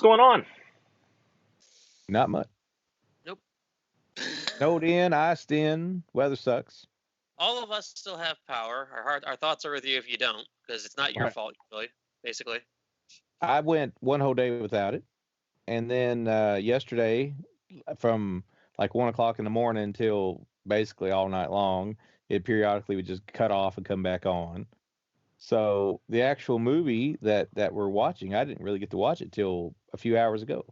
going on? Not much. Nope. Snowed in, iced in. Weather sucks. All of us still have power. Our thoughts are with you if you don't, because it's not your Right. fault, usually, basically. I went one whole day without it, and then yesterday, from like 1 o'clock in the morning until basically all night long, it periodically would just cut off and come back on. So the actual movie that we're watching, I didn't really get to watch it till a few hours ago.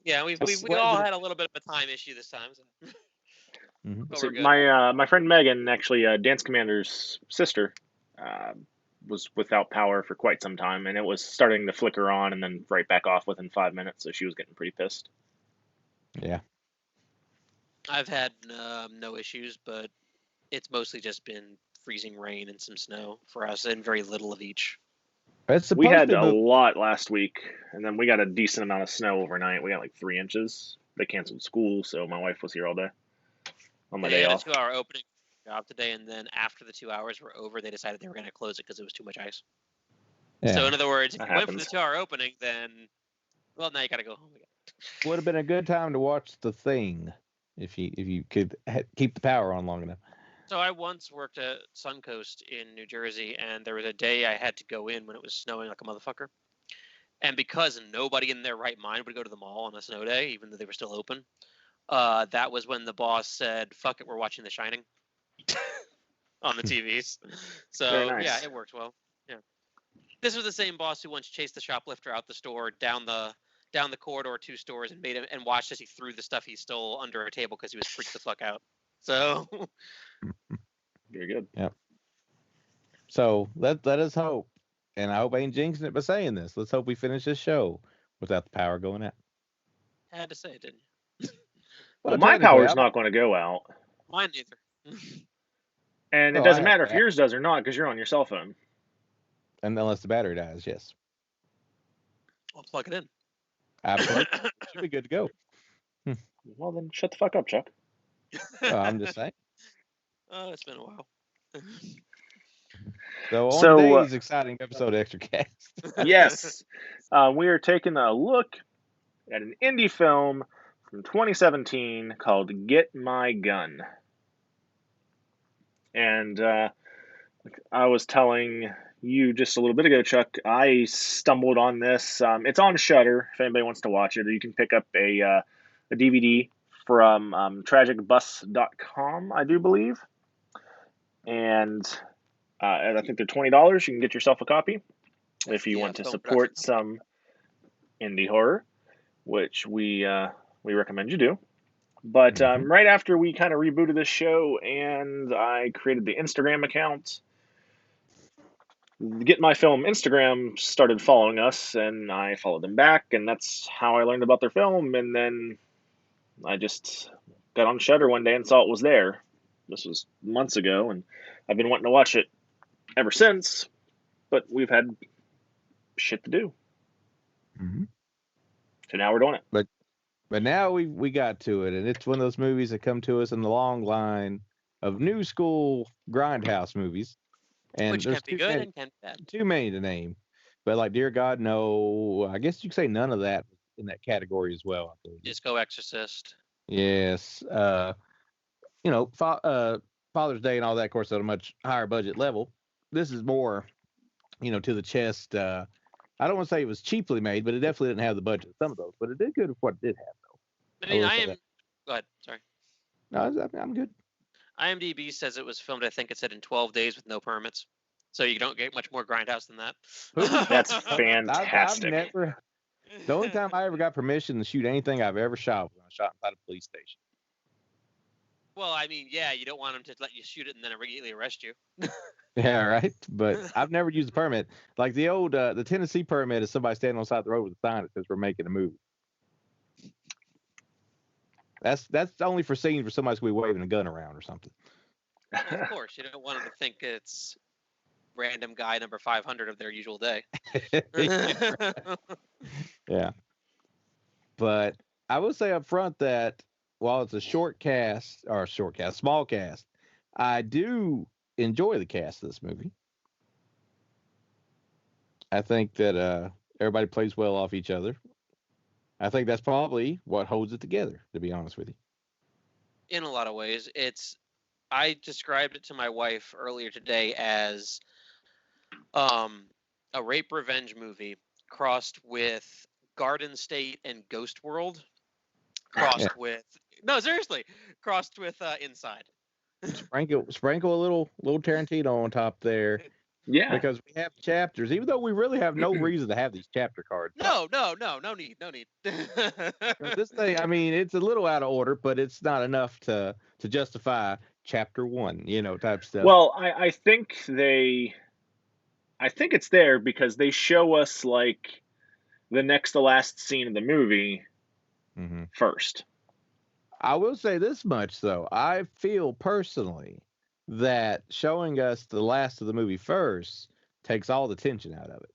Yeah, we So all had a little bit of a time issue this time. So. But So we're good. my friend Megan, actually, Dance Commander's sister, was without power for quite some time, and it was starting to flicker on and then right back off within 5 minutes. So she was getting pretty pissed. Yeah. I've had no issues, but it's mostly just been freezing rain and some snow for us, and very little of each. It's We supposed had to a move. lot last week, and then we got a decent amount of snow overnight. We got like 3 inches. They canceled school, so my wife was here all day on my They day had off. a 2-hour opening job today, and then after the 2 hours were over, they decided they were going to close it because it was too much ice. Yeah. So in other words, if That you went for the happens. 2-hour opening, then well, now you got to go home again. Would have been a good time to watch The Thing if you could keep the power on long enough. So I once worked at Suncoast in New Jersey, and there was a day I had to go in when it was snowing like a motherfucker. And because nobody in their right mind would go to the mall on a snow day, even though they were still open, that was when the boss said, "Fuck it, we're watching The Shining." On the TVs. So Very nice. yeah, it worked well. Yeah. This was the same boss who once chased the shoplifter out the store down the corridor 2 stores and made him and watched as he threw the stuff he stole under a table because he was freaked the fuck out. So Very good. Yep. So let us hope, and I hope I ain't jinxing it by saying this. Let's hope we finish this show without the power going out. had to say it, didn't Well, my technically, power's not going to go out, you? Mine neither. and it Well, I doesn't have matter if that. yours does or not because you're on your cell phone. And unless the battery dies, yes. I'll plug it in. Absolutely. It should be good to go. Well, then shut the fuck up, Chuck. I'm just saying. Oh, it's been a while. So on So, today's exciting episode of Extracast. Yes, we are taking a look at an indie film from 2017 called Get My Gun. And I was telling you just a little bit ago, Chuck, I stumbled on this. It's on Shudder if anybody wants to watch it, or you can pick up a DVD from tragicbus.com, I do believe. And I think they're $20. You can get yourself a copy if you want to film support production. some indie horror, which we recommend you do. But right after we kind of rebooted this show and I created the Instagram account, Get My Film Instagram started following us, and I followed them back, and that's how I learned about their film. And then I just got on Shudder one day and saw it was there. This was months ago, and I've been wanting to watch it ever since, but we've had shit to do. Mm-hmm. So now we're doing it. But now we got to it, and it's one of those movies that come to us in the long line of new school grindhouse movies. And Which there's can be good and can be bad. too many to name. But like, dear God, no. I guess you could say none of that in that category as well. I believe. Disco Exorcist. Yes. Father's Day and all that, of course, at a much higher budget level. This is more, to the chest. I don't want to say it was cheaply made, but it definitely didn't have the budget of some of those. But it did good with what it did have, though. I mean, will say that. Go ahead. Sorry. No, I'm good. IMDb says it was filmed, I think it said, in 12 days with no permits. So you don't get much more grindhouse than that. That's fantastic. I've never. The only time I ever got permission to shoot anything I've ever shot was when I shot inside a police station. Well, I mean, yeah, you don't want them to let you shoot it and then immediately arrest you. Yeah, right. But I've never used a permit. Like the old, the Tennessee permit is somebody standing on the side of the road with a sign that says we're making a movie. That's only for scenes where somebody's going to be waving a gun around or something. Well, of course, you don't want them to think it's random guy number 500 of their usual day. Yeah. But I will say up front that while it's a small cast, I do enjoy the cast of this movie. I think that Everybody plays well off each other. I think that's probably what holds it together, to be honest with you. In a lot of ways, I described it to my wife earlier today as a rape revenge movie crossed with Garden State and Ghost World, crossed with crossed with Inside. Sprinkle a little Tarantino on top there. Yeah. Because we have chapters, even though we really have no reason to have these chapter cards. No need. This thing, I mean, it's a little out of order, but it's not enough to justify chapter 1, type stuff. Well, I think it's there because they show us like the next to last scene of the movie first. I will say this much though. I feel personally that showing us the last of the movie first takes all the tension out of it.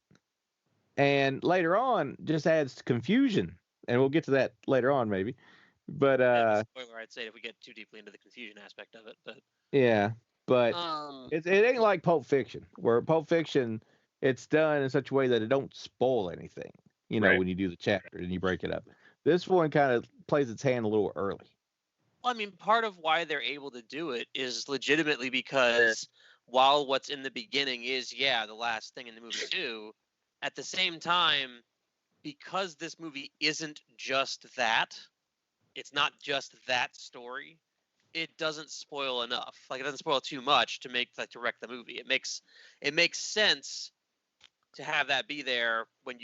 And later on just adds confusion. And we'll get to that later on maybe. But spoiler, I'd say if we get too deeply into the confusion aspect of it, but yeah. But it ain't like Pulp Fiction, where Pulp Fiction it's done in such a way that it don't spoil anything, Right. when you do the chapter and you break it up. This one kind of plays its hand a little early. Well, I mean, part of why they're able to do it is legitimately because while what's in the beginning is, the last thing in the movie too, at the same time, because this movie isn't just that, it's not just that story, it doesn't spoil enough. Like, it doesn't spoil too much to wreck the movie. It makes sense to have that be there when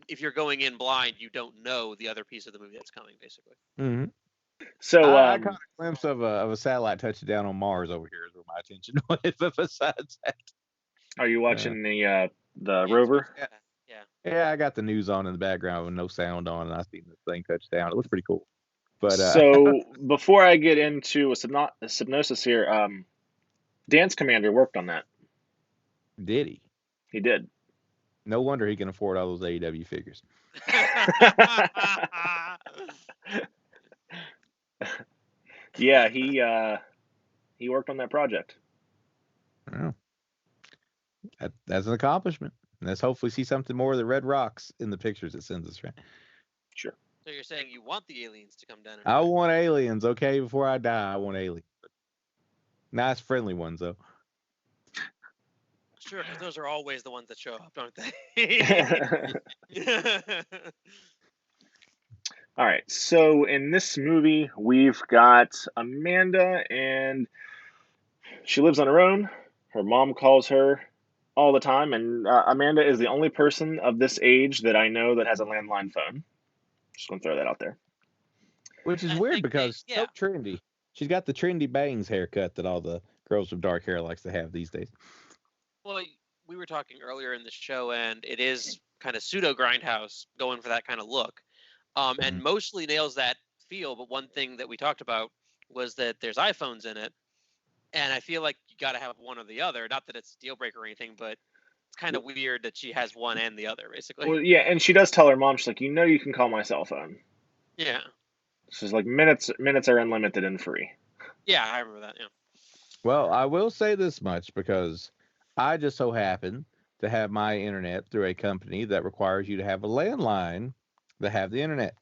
if you're going in blind, you don't know the other piece of the movie that's coming, basically. Mm-hmm. So I caught a glimpse of a satellite touching down on Mars over here is where my attention went. But besides that, are you watching the rover? Yeah, I got the news on in the background with no sound on, and I seen this thing touch down. It looks pretty cool. But so before I get into a synopsis here, Dance Commander worked on that. Did he? He did. No wonder he can afford all those AEW figures. Yeah, he worked on that project. Well, that's an accomplishment. Let's hopefully see something more of the red rocks in the pictures it sends us, right? Sure. So you're saying you want the aliens to come down? I want aliens, okay? Before I die, I want aliens. Nice, friendly ones, though. Sure, because those are always the ones that show up, don't they? All right. So in this movie, we've got Amanda, and she lives on her own. Her mom calls her all the time, and Amanda is the only person of this age that I know that has a landline phone. Just gonna throw that out there. Which is weird because so trendy. She's got the trendy bangs haircut that all the girls with dark hair likes to have these days. Well, we were talking earlier in the show, and it is kind of pseudo Grindhouse going for that kind of look, and mostly nails that feel. But one thing that we talked about was that there's iPhones in it, and I feel like you got to have one or the other. Not that it's a deal breaker or anything, but it's kind of weird that she has one and the other, basically. Well, yeah, and she does tell her mom, she's like, you can call my cell phone. Yeah. She's like, minutes are unlimited and free. Yeah, I remember that. Yeah. Well, I will say this much because I just so happen to have my internet through a company that requires you to have a landline to have the internet.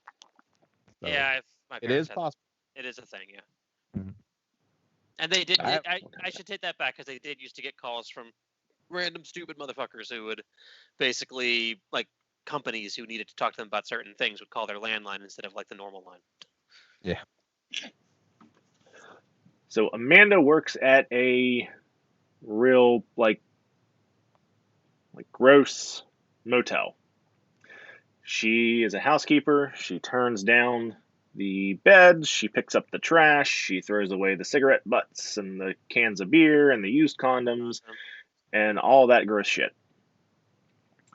So yeah, it is possible. It is a thing, yeah. Mm-hmm. And they did. I should take that back because they did used to get calls from random stupid motherfuckers who would basically, like, companies who needed to talk to them about certain things would call their landline instead of like the normal line. Yeah. So Amanda works at a real like gross motel. She is a housekeeper. She turns down the beds. She picks up the trash. She throws away the cigarette butts and the cans of beer and the used condoms and all that gross shit.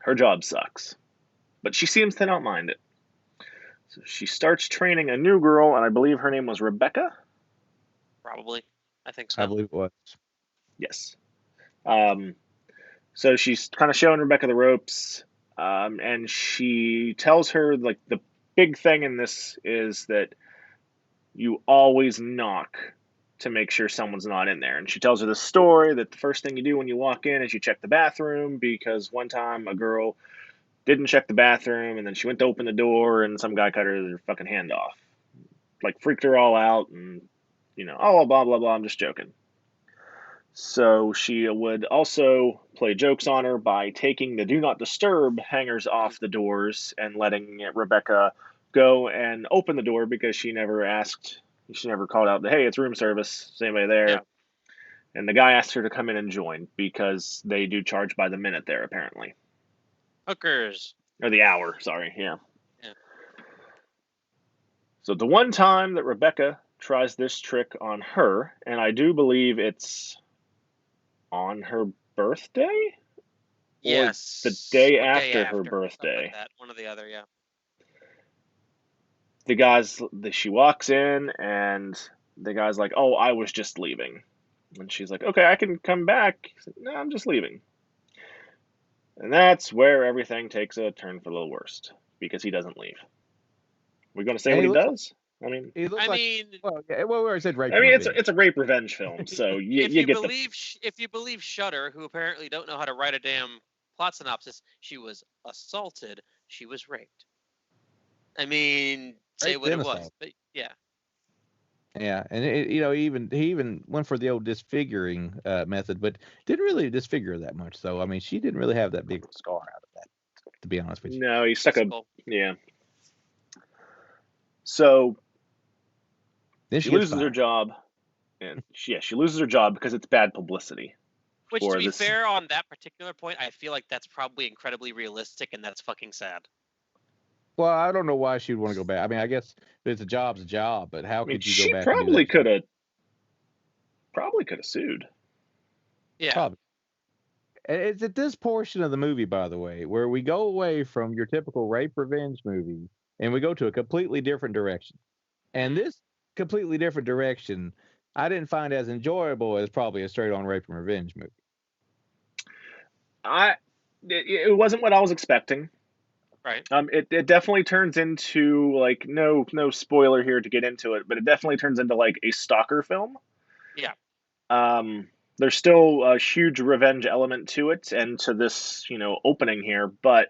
Her job sucks, but she seems to not mind it. So she starts training a new girl, and I believe her name was Rebecca. Probably. I think so. I believe it was. Yes. So she's kind of showing Rebecca the ropes, and she tells her, like, the big thing in this is that you always knock to make sure someone's not in there. And she tells her the story that the first thing you do when you walk in is you check the bathroom, because one time a girl didn't check the bathroom, and then she went to open the door, and some guy cut her fucking hand off. Like, freaked her all out, and, oh, blah, blah, blah, I'm just joking. So she would also play jokes on her by taking the Do Not Disturb hangers off the doors and letting Rebecca go and open the door because she never called out, hey, it's room service, is anybody there? Yeah. And the guy asked her to come in and join because they do charge by the minute there, apparently. Hookers. Or the hour, sorry, yeah. Yeah. So the one time that Rebecca tries this trick on her, and I do believe it's on her birthday? Yes. Or the day Or after her birthday. Something like that. One or the other, yeah. She walks in, and the guy's like, oh, I was just leaving. And she's like, okay, I can come back. He's like, no, I'm just leaving. And that's where everything takes a turn for the worst, because he doesn't leave. We're going to say And what he he does? I mean, He looks I like, mean, well, yeah, well, we already said rape. it's a rape revenge film, so if you you get believe if you believe Shudder, who apparently don't know how to write a damn plot synopsis, she was assaulted, she was raped. I mean, say Raped what it and was, assaulted. but yeah. Yeah, and he even went for the old disfiguring method, but didn't really disfigure that much. So I mean, she didn't really have that big of a scar out of that, to be honest with you. No, he stuck Physical. yeah. So Then she gets loses her fired. job, and she loses her job because it's bad publicity. Which, for to be this. fair, on that particular point, I feel like that's probably incredibly realistic, and that's fucking sad. Well, I don't know why she'd want to go back. I mean, I guess if it's a job's a job, but how I mean, could you go she back and do that? probably could have sued. Yeah. Probably. And it's at this portion of the movie, by the way, where we go away from your typical rape revenge movie and we go to a completely different direction. And this completely different direction, I didn't find as enjoyable as probably a straight on rape and revenge movie. It wasn't what I was expecting. Right. It definitely turns into, like, no spoiler here to get into it, but it definitely turns into like a stalker film. Yeah. There's still a huge revenge element to it and to this, opening here, but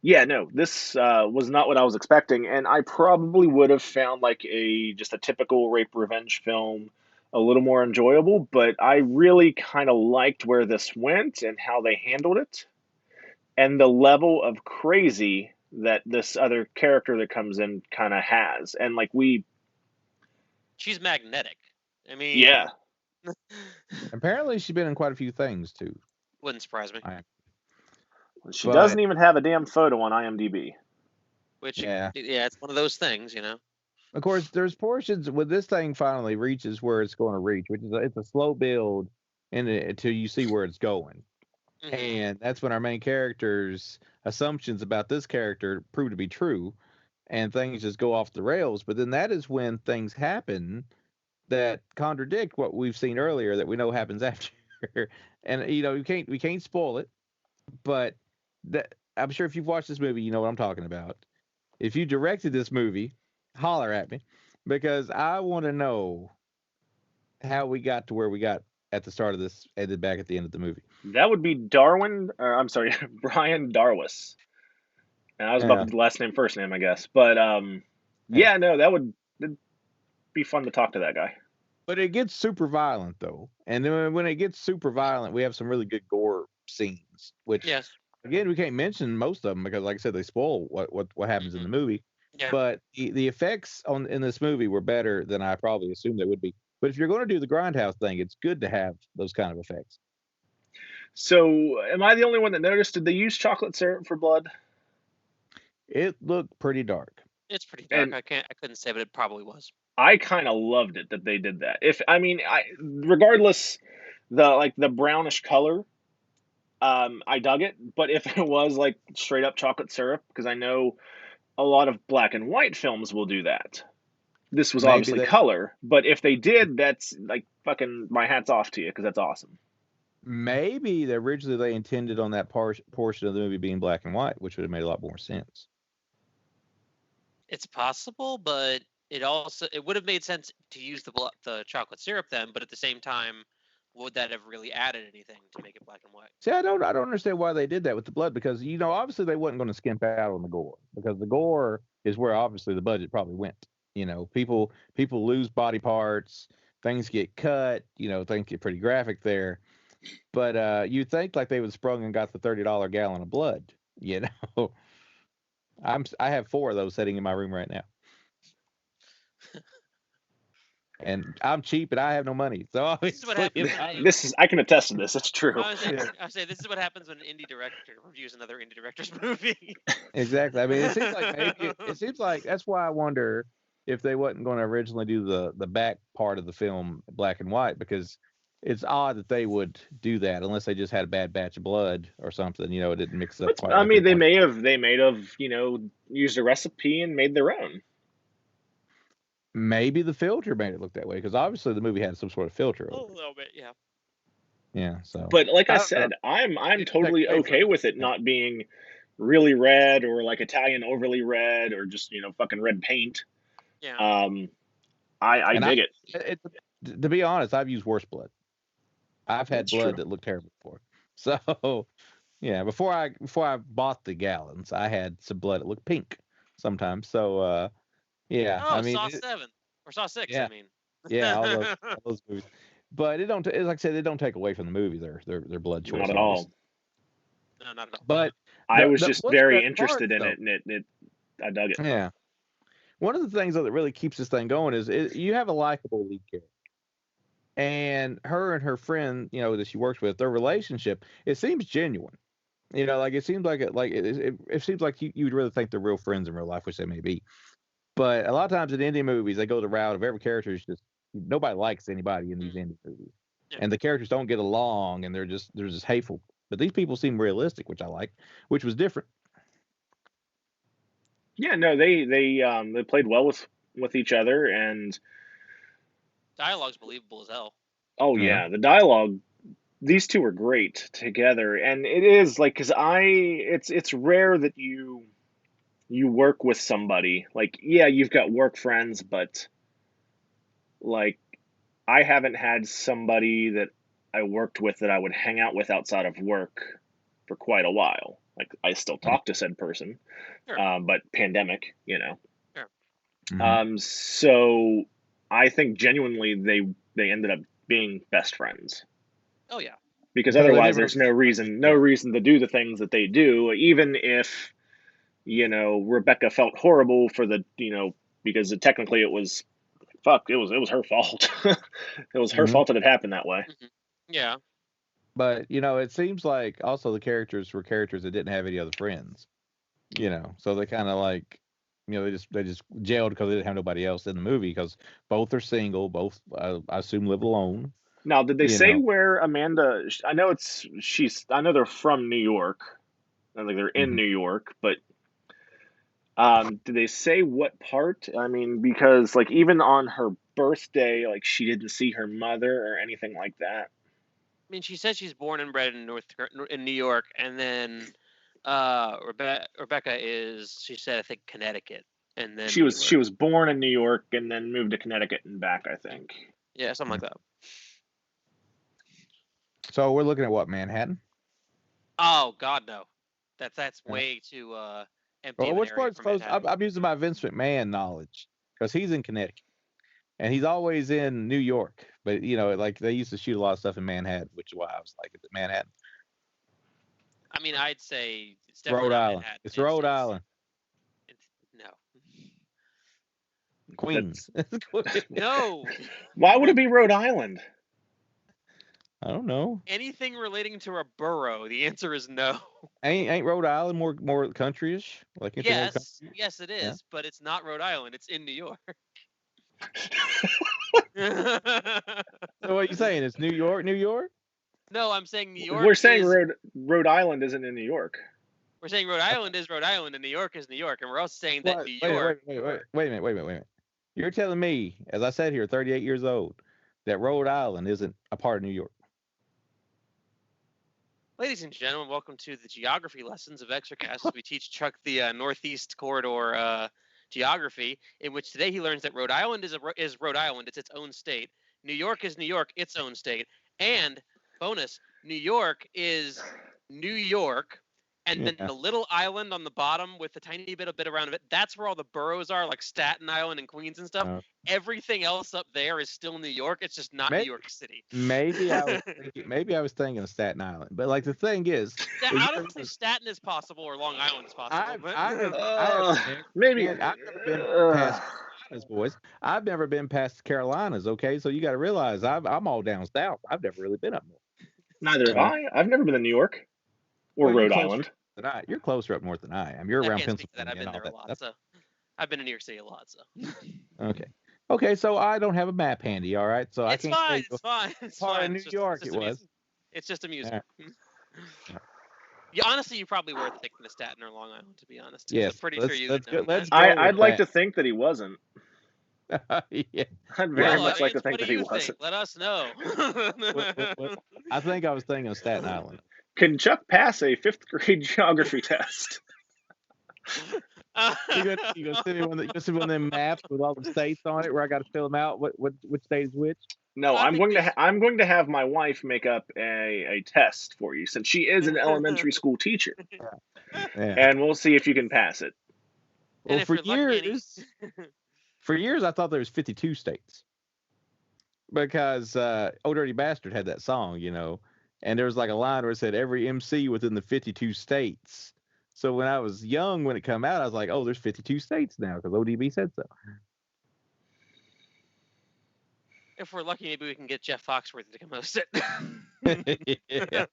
yeah, no, this was not what I was expecting, and I probably would have found like just a typical rape revenge film a little more enjoyable, but I really kind of liked where this went and how they handled it, and the level of crazy that this other character that comes in kind of has, and like She's magnetic. I mean, yeah, Apparently, she's been in quite a few things too. wouldn't surprise me. she But- doesn't even have a damn photo on IMDb. Which, Yeah. it's one of those things, Of course, there's portions when this thing finally reaches where it's going to reach, which is it's a slow build until you see where it's going. Mhm. And that's when our main character's assumptions about this character prove to be true, and things just go off the rails. But then that is when things happen that contradict what we've seen earlier that we know happens after. And we can't spoil it, but I'm sure if you've watched this movie, you know what I'm talking about. If you directed this movie, holler at me, because I want to know how we got to where we got at the start of this, ended back at the end of the movie. That would be Brian Darwis. And I was about to do the last name, first name, I guess. But yeah, no, that'd be fun to talk to that guy. But it gets super violent though, and then when it gets super violent, we have some really good gore scenes. Which, Yes. again, we can't mention most of them because, like I said, they spoil what happens in the movie. Yeah. But the effects in this movie were better than I probably assumed they would be. But if you're going to do the grindhouse thing, it's good to have those kind of effects. So, am I the only one that noticed? Did they use chocolate syrup for blood? It looked pretty dark. It's pretty dark. And I couldn't say, but it probably was. I kind of loved it that they did that. Regardless, the brownish color, I dug it. But if it was like straight up chocolate syrup, because I know a lot of black and white films will do that. This was obviously color, but if they did, that's like fucking my hat's off to you, because that's awesome. Maybe originally they intended on that portion of the movie being black and white, which would have made a lot more sense. It's possible, but it would have made sense to use the chocolate syrup then. But at the same time, would that have really added anything to make it black and white? See, I don't understand why they did that with the blood, because obviously they wasn't going to skimp out on the gore, because the gore is where obviously the budget probably went. People lose body parts, things get cut, things get pretty graphic there. But you think like they would have sprung and got the $30 gallon of blood, you know. I have 4 of those sitting in my room right now. And I'm cheap and I have no money. So This is what happens. This is, I can attest to this. It's true. I was say this is what happens when an indie director reviews another indie director's movie. Exactly. I mean, it seems like it seems like that's why I wonder if they wasn't going to originally do the back part of the film black and white, because it's odd that they would do that unless they just had a bad batch of blood or something. It didn't mix up quite. I mean, they may have used a recipe and made their own. Maybe the filter made it look that way, because obviously the movie had some sort of filter. A little bit, yeah. Yeah. So. But like I said, I'm totally okay with it not being really red or like Italian overly red or just fucking red paint. Yeah. I dig it. To be honest, I've used worse blood. I've had That's blood true. that looked terrible before. So, yeah, before I bought the gallons, I had some blood that looked pink sometimes. So, yeah. Oh, I mean, Saw 7 or Saw 6. Yeah. I mean. Yeah, all those movies. But it don't. Like I said, they don't take away from the movie. Their blood choice. Not at all. No, not at all. But I was just very interested in it, and I dug it. Yeah. One of the things though that really keeps this thing going is you have a likable lead character. And her and her friend, that she works with, their relationship, it seems genuine. Like it seems like it seems like you would really think they're real friends in real life, which they may be. But a lot of times in indie movies, they go the route of every character is just nobody likes anybody in these indie movies, and the characters don't get along, and they're just hateful. But these people seem realistic, which I like, which was different. Yeah, no, they played well with each other, and dialogue's believable as hell. Oh yeah, the dialogue. These two are great together, and it is like because it's rare that you work with somebody like you've got work friends, but like I haven't had somebody that I worked with that I would hang out with outside of work for quite a while. Like I still talk to said person, sure. But pandemic, Sure. So I think genuinely they ended up being best friends. Oh yeah. Because otherwise there's no reason to do the things that they do, even if Rebecca felt horrible for the because technically it was her fault. It was her fault that it happened that way. Yeah. But it seems like also the characters were characters that didn't have any other friends. So they kind of like they just jailed because they didn't have nobody else in the movie, because both are single, both I assume live alone. Now, did they say where Amanda? I know they're from New York. I think they're in New York, but did they say what part? I mean, because like even on her birthday, like she didn't see her mother or anything like that. I mean, she said she's born and bred in New York, and then Rebecca is, she said, I think Connecticut, and then she was born in New York and then moved to Connecticut and back, I think. Yeah, something like that. So we're looking at what, Manhattan? Oh God, no. That's way too empty. Well, which part's close? I'm using my Vince McMahon knowledge, because he's in Connecticut, and he's always in New York. But like they used to shoot a lot of stuff in Manhattan, which is why I was like, is it Manhattan? I mean, I'd say it's definitely Rhode Island. Manhattan. It's Rhode Island. No. Queens. No. Why would it be Rhode Island? I don't know. Anything relating to a borough, the answer is no. Ain't Rhode Island more countryish? Like yes, it is, but it's not Rhode Island. It's in New York. So what are you saying? It's New York, New York? No, I'm saying New York. We're saying Rhode Island isn't in New York. We're saying Rhode Island is Rhode Island and New York is New York, and we're also saying that New York. Wait a minute. You're telling me, as I said here, 38 years old, that Rhode Island isn't a part of New York? Ladies and gentlemen, welcome to the geography lessons of Exorcast. We teach Chuck the Northeast Corridor geography, in which today he learns that Rhode Island is Rhode Island. It's its own state. New York is New York, its own state. And bonus, New York is New York, and then Yeah. the little island on the bottom with the tiny bit around it, that's where all the boroughs are, like Staten Island and Queens and stuff. Uh, Everything else up there is still New York. It's just not New maybe, York City. maybe I was thinking of Staten Island, but like the thing is Honestly, Staten is possible or Long Island is possible. Maybe. I've never been past Carolinas, boys. I've never been past the Carolinas. Okay, so you got to realize I'm all down south. I've never really been up north. Neither have Uh, I. I've never been to New York or well, you're Rhode closer Island. than I. You're closer up north than I am. You're I around can't speak to that. Pennsylvania I've been and all there a that lot, stuff. so I've been to New York City a lot, so Okay. Okay, so I don't have a map handy, all right? So I it's can't tell fine. you It's fine. It's what part fine. of New York it was. It's just amusing. Yeah. Yeah, honestly, you're probably worth taking to Staten or Long Island, to be honest. 'Cause Yes, I'm pretty sure you would know. let's go with I'd like that. to think that he wasn't. Yeah. I'd very Well, much like to audience, think what that do he you think? wasn't. Let us know. I think I was thinking of Staten Island. Can Chuck pass a 5th grade geography test? You gonna send me one of them maps with all the states on it where I got to fill them out. Which state is which? No, I think I'm going to have my wife make up a test for you since she is an elementary school teacher, Yeah. and we'll see if you can pass it. Well, and if you're lucky, for years I thought there was 52 states because "Oh Dirty Bastard" had that song, and there was like a line where it said every MC within the 52 states. So when I was young, when it come out, I was like, oh, there's 52 states now because ODB said so. if we're lucky, maybe we can get Jeff Foxworthy to come host it. Yeah.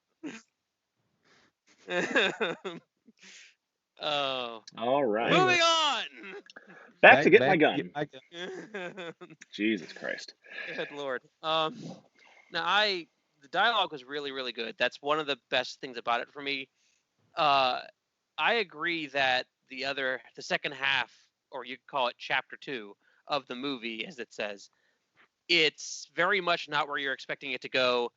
Oh. All right. Moving on. Back to get my gun. Get my gun. Jesus Christ. Good Lord. Now the dialogue was really, really good. That's one of the best things about it for me. I agree that the second half, or you could call it chapter 2 of the movie, as it says, it's very much not where you're expecting it to go,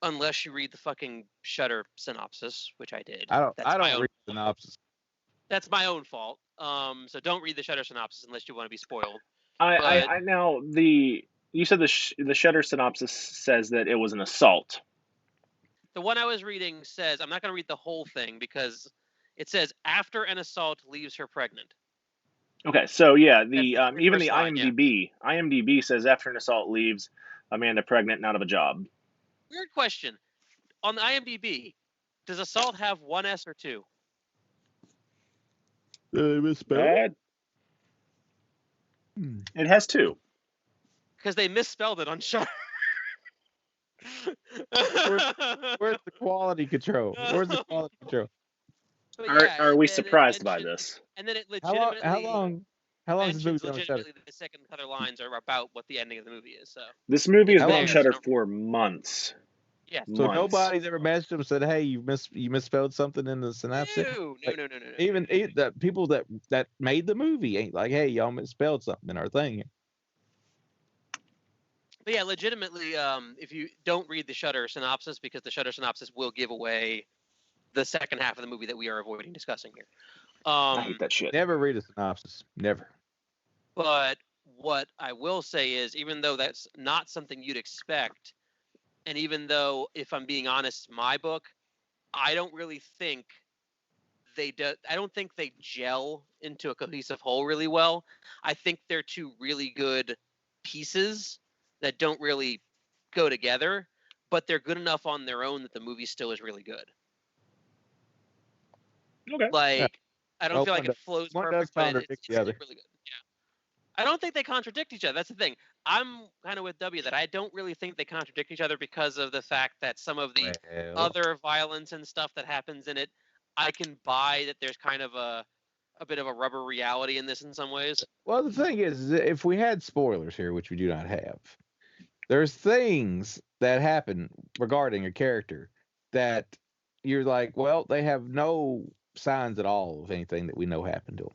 unless you read the fucking Shudder synopsis, which I did. I don't read synopsis. That's my own fault. So don't read the Shudder synopsis unless you want to be spoiled. I now you said the Shudder synopsis says that it was an assault. The one I was reading says, I'm not going to read the whole thing because it says after an assault leaves her pregnant. Okay, so yeah, even the IMDb says after an assault leaves Amanda pregnant and out of a job. Weird question. On the IMDb, does assault have one S or two? Misspelled? It has 2. Because they misspelled it on Shudder. Where's the quality control? Where's the quality control? Are we surprised by this? And then it legitimately. How long has this movie been on Shudder? The second and other lines are about what the ending of the movie is. So this movie has been on long? Shudder for months. Yeah. So nobody's ever messaged them and said, "Hey, you misspelled something in the synopsis." No. Even the people that made the movie ain't like, "Hey, y'all misspelled something in our thing." But yeah, legitimately, if you don't read the Shudder synopsis, because the Shudder synopsis will give away the second half of the movie that we are avoiding discussing here. I hate that shit. Never read a synopsis. Never. But what I will say is, even though that's not something you'd expect, and even though, if I'm being honest, my book, I don't really think I don't think they gel into a cohesive whole really well. I think they're two really good pieces that don't really go together, but they're good enough on their own that the movie still is really good. Okay. Like, I don't feel like it flows perfect, but it's the other. really good. Yeah. I don't think they contradict each other. That's the thing. I'm kind of with W that I don't really think they contradict each other because of the fact that some of the other violence and stuff that happens in it, I can buy that there's kind of a bit of a rubber reality in this in some ways. Well, the thing is, if we had spoilers here, which we do not have, there's things that happen regarding a character that you're like, well, they have no signs at all of anything that we know happened to them.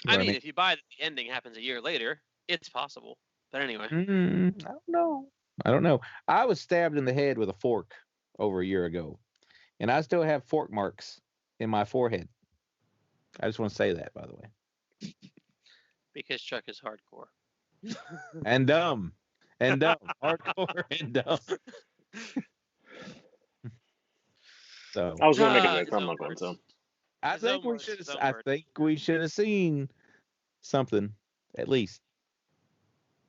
I mean, if you buy that the ending happens a year later, it's possible. But anyway. I don't know. I was stabbed in the head with a fork over a year ago, and I still have fork marks in my forehead. I just want to say that, by the way. Because Chuck is hardcore. And dumb. and dumb. Hardcore and dumb. So I was going to make a joke, His but I'm own not going words. to. I His think own we words, should. his own I words. think we should have seen something at least.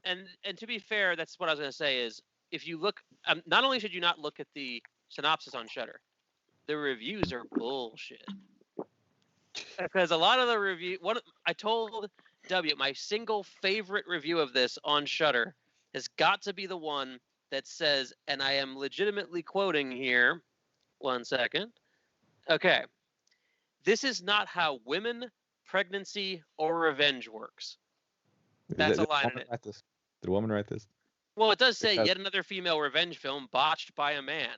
And to be fair, that's what I was going to say is if you look, not only should you not look at the synopsis on Shudder, the reviews are bullshit. Because a lot of the I told W, my single favorite review of this on Shudder has got to be the one that says, and I am legitimately quoting here. 1 second. Okay. This is not how women, pregnancy, or revenge works. That's a line in it. Did the woman write this? Well, it does say Because- yet another female revenge film botched by a man.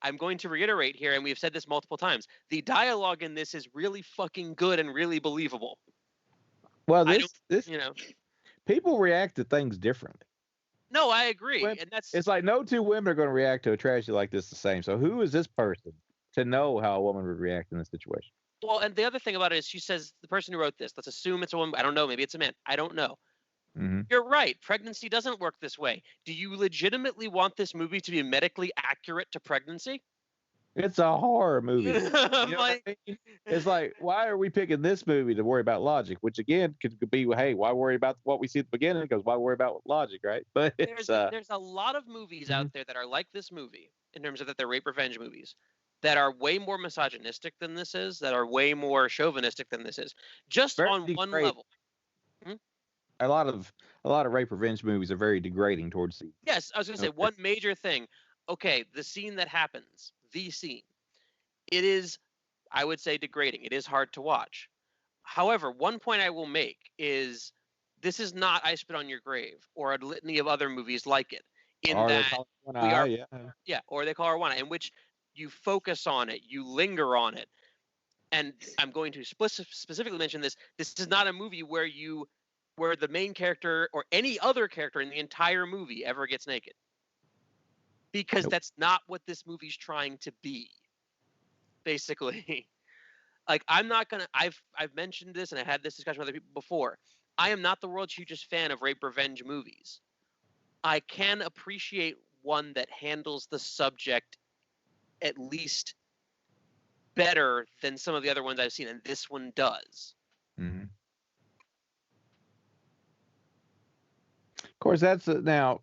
I'm going to reiterate here, and we've said this multiple times. The dialogue in this is really fucking good and really believable. Well, I this You know, people react to things differently. no, I agree, Women- and that's It's like no two women are going to react to a tragedy like this the same. So who is this person to know how a woman would react in this situation? well. And the other thing about it is, she says the person who wrote this. Let's assume it's a woman. I don't know. Maybe it's a man. I don't know. Mm-hmm. You're right. Pregnancy doesn't work this way. Do you legitimately want this movie to be medically accurate to pregnancy? It's a horror movie. You know Like, what I mean? It's like, why are we picking this movie to worry about logic? Which again could be, hey, why worry about what we see at the beginning? Because why worry about logic, right? But it's there's a lot of movies out there that are like this movie in terms of that they're rape revenge movies that are way more misogynistic than this is, that are way more chauvinistic than this is, just very on one degrading. level. A lot of rape revenge movies are very degrading towards the. Yes, I was going to say Okay. one major thing. Okay, the scene that happens, the scene, it is, I would say, degrading. It is hard to watch. However, one point I will make is this is not I Spit on Your Grave or a litany of other movies like it. In Or they that call it one we eye, are, yeah. or they call her one, in which you focus on it, you linger on it. And I'm going to specifically mention this. This is not a movie where the main character or any other character in the entire movie ever gets naked. Because Nope. that's not what this movie's trying to be. Basically. Like, I'm not gonna. I've mentioned this and I had this discussion with other people before. I am not the world's hugest fan of rape revenge movies. I can appreciate one that handles the subject at least better than some of the other ones I've seen, and this one does. Mm-hmm. Of course, that's now.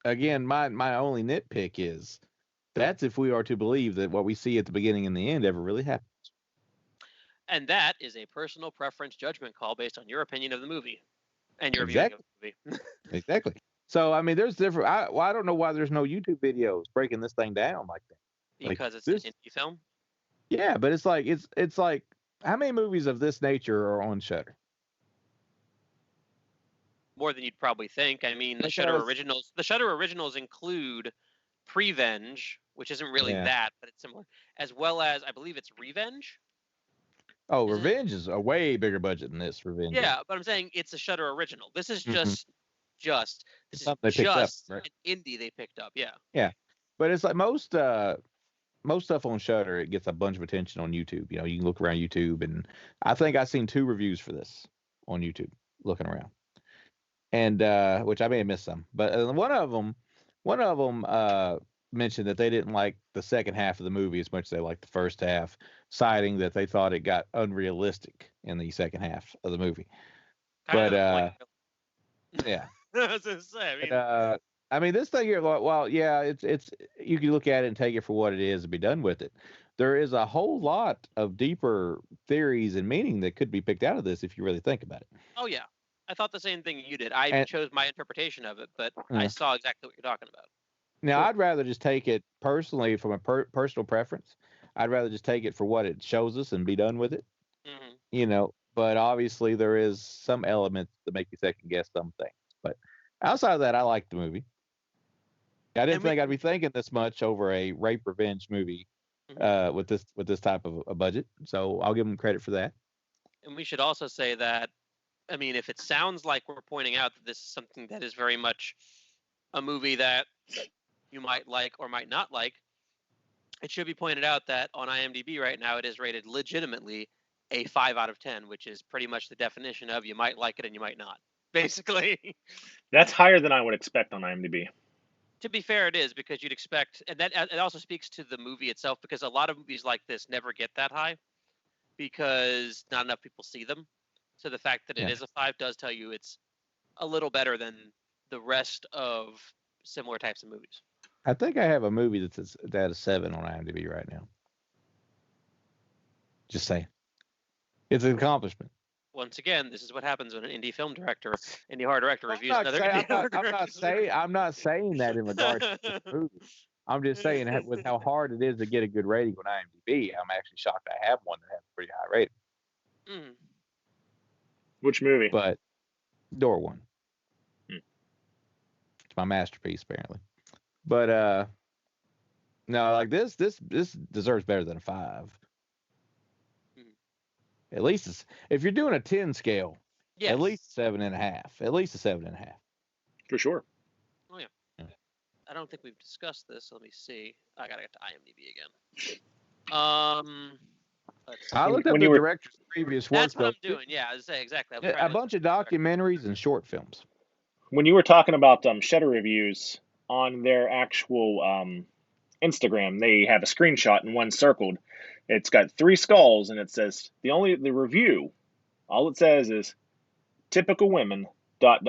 Again, my only nitpick is that's if we are to believe that what we see at the beginning and the end ever really happened. And that is a personal preference judgment call based on your opinion of the movie and your Exactly. viewing of the movie. Exactly. So I mean, there's different. I don't know why there's no YouTube videos breaking this thing down like that. Because Like it's an this, indie film. yeah, but it's like how many movies of this nature are on Shudder? More than you'd probably think. I mean, the Shudder Because- originals. The Shudder originals include Prevenge, which isn't really Yeah. that, but it's similar, as well as I believe it's Revenge. Oh, Is it- Revenge is a way bigger budget than this. Revenge. Yeah, but I'm saying it's a Shudder original. This is Mhm. just this is Something they picked up, just right? an indie they picked up. Yeah. Yeah, but it's like most stuff on Shudder, it gets a bunch of attention on YouTube. You know, you can look around YouTube, and I think I've seen 2 reviews for this on YouTube. Looking around, and which I may have missed some, but one of them mentioned that they didn't like the second half of the movie as much as they liked the first half, citing that they thought it got unrealistic in the second half of the movie. Kind But of the point. yeah. I was gonna say. I mean, But, I mean, this thing here, well, yeah, it's you can look at it and take it for what it is and be done with it. There is a whole lot of deeper theories and meaning that could be picked out of this if you really think about it. oh yeah, I thought the same thing you did. I And- chose my interpretation of it, but I Yeah. saw exactly what you're talking about. Now, Sure. I'd rather just take it personally from a personal preference. I'd rather just take it for what it shows us and be done with it, Hmm. you know. But obviously, there is some elements that make you second guess some things. But outside of that, I like the movie. I didn't And we- think I'd be thinking this much over a rape revenge movie with this type of a budget. So I'll give them credit for that. And we should also say that, I mean, if it sounds like we're pointing out that this is something that is very much a movie that you might like or might not like, it should be pointed out that on IMDb right now it is rated legitimately a 5 out of 10, which is pretty much the definition of you might like it and you might not. basically. That's higher than I would expect on IMDb. To be fair, it is, because you'd expect, and that it also speaks to the movie itself, because a lot of movies like this never get that high because not enough people see them. So the fact that it Yeah. is a 5 does tell you it's a little better than the rest of similar types of movies. I think I have a movie that's at a 7 on IMDb right now. Just saying, it's an accomplishment. Once again, this is what happens when an indie film director, indie horror director I'm reviews not another saying, indie horror I'm not director's saying, I'm not saying that in regards to this movie. I'm just saying that with how hard it is to get a good rating on IMDb, I'm actually shocked I have one that has a pretty high rating. Mm. Which movie? But Door One. Hmm. It's my masterpiece, apparently. But no, like this deserves better than a 5. At least if you're doing a 10 scale, Yes. at least 7.5. At least a 7.5. For sure. Oh yeah. I don't think we've discussed this. Let me see. I gotta get to IMDb again. Let's see. I looked up When the you were- director's previous work. That's what I'm doing. Yeah, I was saying exactly. I'm trying A to bunch of look at documentaries and short films. When you were talking about Shutter reviews on their actual Instagram, they have a screenshot and one circled. It's got 3 skulls and it says the review. All it says is typical women. ... There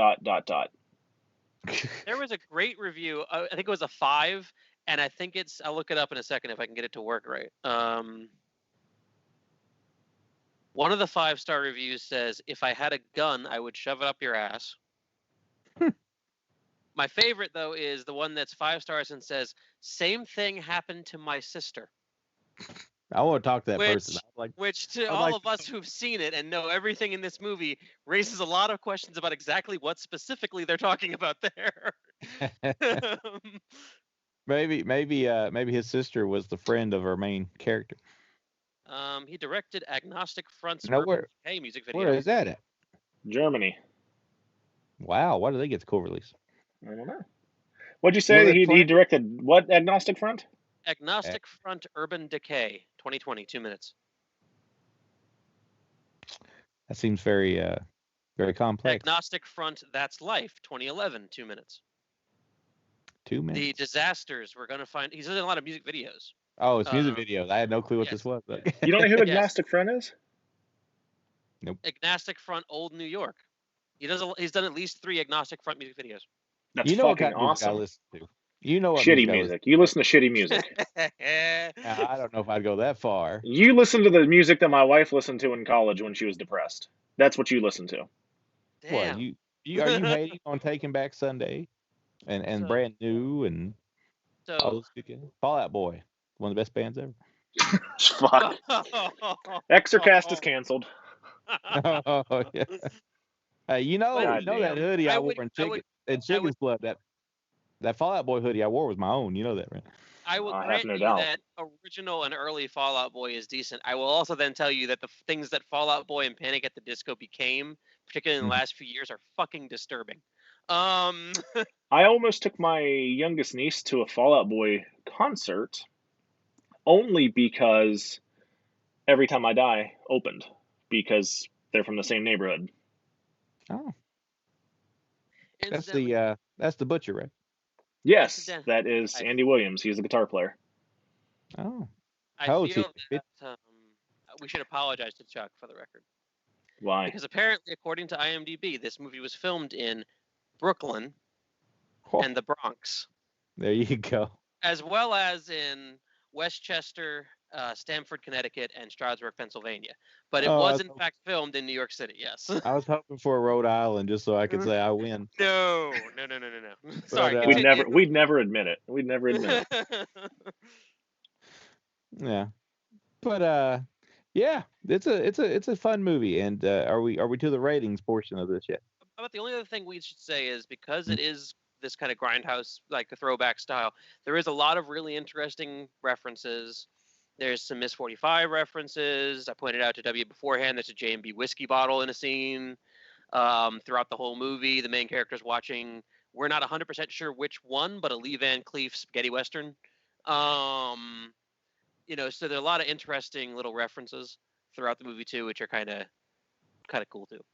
was a great review. I think it was a 5, and I think it's. I'll look it up in a second if I can get it to work right. One of the 5-star reviews says, "If I had a gun, I would shove it up your ass." My favorite though is the one that's 5 stars and says, "Same thing happened to my sister." I want to talk to that person. Which to I'd all like of us who've seen it and know everything in this movie raises a lot of questions about exactly what specifically they're talking about there. maybe his sister was the friend of our main character. He directed Agnostic Front's Now, Urban Decay music video. Where is that at? Germany. Wow, why do they get the cool release? I don't know. What'd you say? He directed what? Agnostic Front? Agnostic Front Urban Decay, 2020, 2 minutes. That seems very complex. Agnostic Front That's Life, 2011, 2 minutes. 2 minutes. The Disasters, we're going to find. He's in a lot of music videos. Oh, it's music videos. I had no clue what this was. But... You don't know who Agnostic Front is? Nope. Agnostic Front Old New York. He's done at least 3 Agnostic Front music videos. That's fucking awesome. I listen to. You know what shitty music. You listen to shitty music. I don't know if I'd go that far. You listen to the music that my wife listened to in college when she was depressed. That's what you listen to. Damn. What, are you hating on Taking Back Sunday and Brand New and all those good Fall Out Boy, one of the best bands ever. Fuck. Exorcast is canceled. Oh yeah. Hey, you know that hoodie I wore in Chicken's Blood, that Fall Out Boy hoodie I wore was my own. You know that, right? I will grant you that original and early Fall Out Boy is decent. I will also then tell you that the things that Fall Out Boy and Panic at the Disco became, particularly in the last few years, are fucking disturbing. I almost took my youngest niece to a Fall Out Boy concert only because Every Time I Die opened, because they're from the same neighborhood. Oh. That's the Butcher, right? Yes, that is Andy Williams. He's a guitar player. Oh. I feel that we should apologize to Chuck for the record. Why? Because apparently, according to IMDb, this movie was filmed in Brooklyn and the Bronx. There you go. As well as in Westchester, Stamford, Connecticut, and Stroudsburg, Pennsylvania. But it was in fact filmed in New York City, yes. I was hoping for a Rhode Island just so I could say I win. No. Sorry. We'd never admit it. We'd never admit it. Yeah. But yeah, it's a fun movie. And are we to the ratings portion of this yet? About the only other thing we should say is because it is this kind of grindhouse, like a throwback style, there is a lot of really interesting references. There's some Miss 45 references. I pointed out to W beforehand, there's a J&B whiskey bottle in a scene. Throughout the whole movie, the main character's watching, we're not 100% sure which one, but a Lee Van Cleef spaghetti western. So there are a lot of interesting little references throughout the movie too, which are kind of cool too.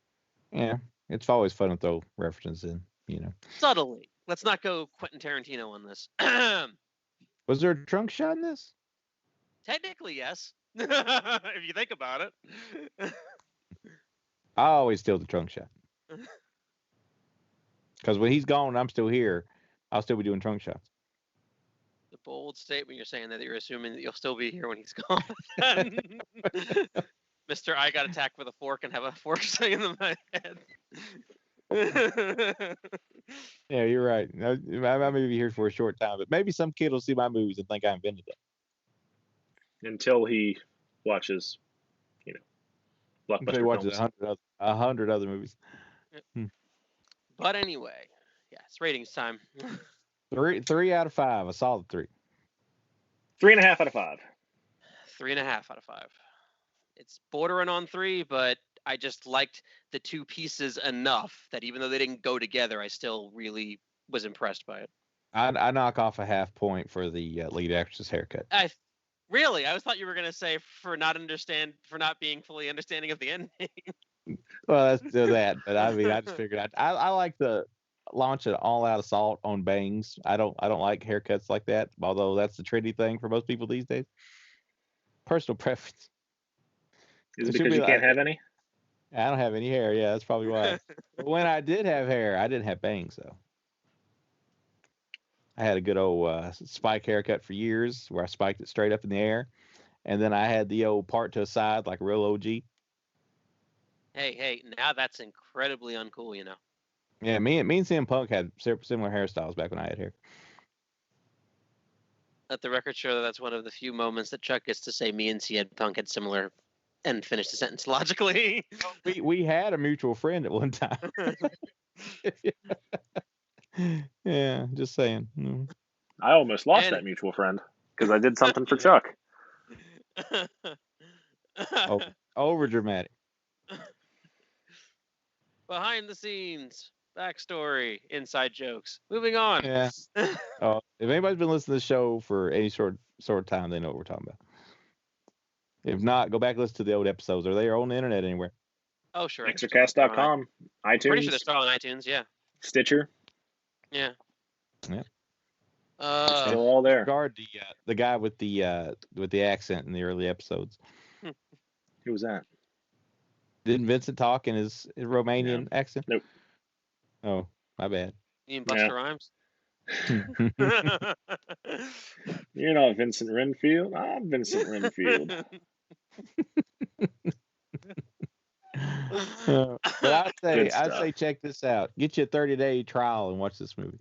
Yeah. It's always fun to throw references in, you know. Subtly. Let's not go Quentin Tarantino on this. Was there a trunk shot in this? Technically, yes. If you think about it. I always steal the trunk shot. Because when he's gone and I'm still here, I'll still be doing trunk shots. The bold statement you're saying that you're assuming that you'll still be here when he's gone. Mr. I got attacked with a fork and have a fork sticking in my head. Yeah, you're right. I may be here for a short time, but maybe some kid will see my movies and think I invented it. Until he watches, blockbuster Until he watches films. 100 other movies. But anyway, yeah, it's ratings time. 3 out of 5. A solid 3. 3.5 out of 5. 3.5 out of 5. It's bordering on 3, but I just liked the two pieces enough that even though they didn't go together, I still really was impressed by it. I knock off a half point for the lead actress haircut. I thought you were gonna say for not being fully understanding of the ending. Well, that's still that, but I mean, I just figured I like the launch an all-out assault on bangs. I don't like haircuts like that, although that's the trendy thing for most people these days. Personal preference. Is it because you can't have any? I don't have any hair. Yeah, that's probably why. But when I did have hair, I didn't have bangs though. I had a good old spike haircut for years, where I spiked it straight up in the air, and then I had the old part to the side like a real OG. Hey, now that's incredibly uncool, you know. Yeah, me and CM Punk had similar hairstyles back when I had hair. Let the record show that that's one of the few moments that Chuck gets to say me and CM Punk had similar and finish the sentence logically. We had a mutual friend at one time. Yeah, just saying. I almost lost that mutual friend because I did something for Chuck. Over dramatic. Behind the scenes, backstory, inside jokes. Moving on. Yeah. If anybody's been listening to the show for any sort of time, they know what we're talking about. If not, go back and listen to the old episodes. Are they on the internet anywhere? Oh, sure. Exorcast.com, iTunes. Pretty sure they're still on iTunes, yeah. Stitcher. Yeah. Yeah. Still all there. Regard the guy with the accent in the early episodes. Who was that? Didn't Vincent talk in his Romanian accent? Nope. Oh, my bad. You mean Busta Rhymes? You're not Vincent Renfield. I'm Vincent Renfield. But I'd say check this out. Get you a 30-day trial and watch this movie.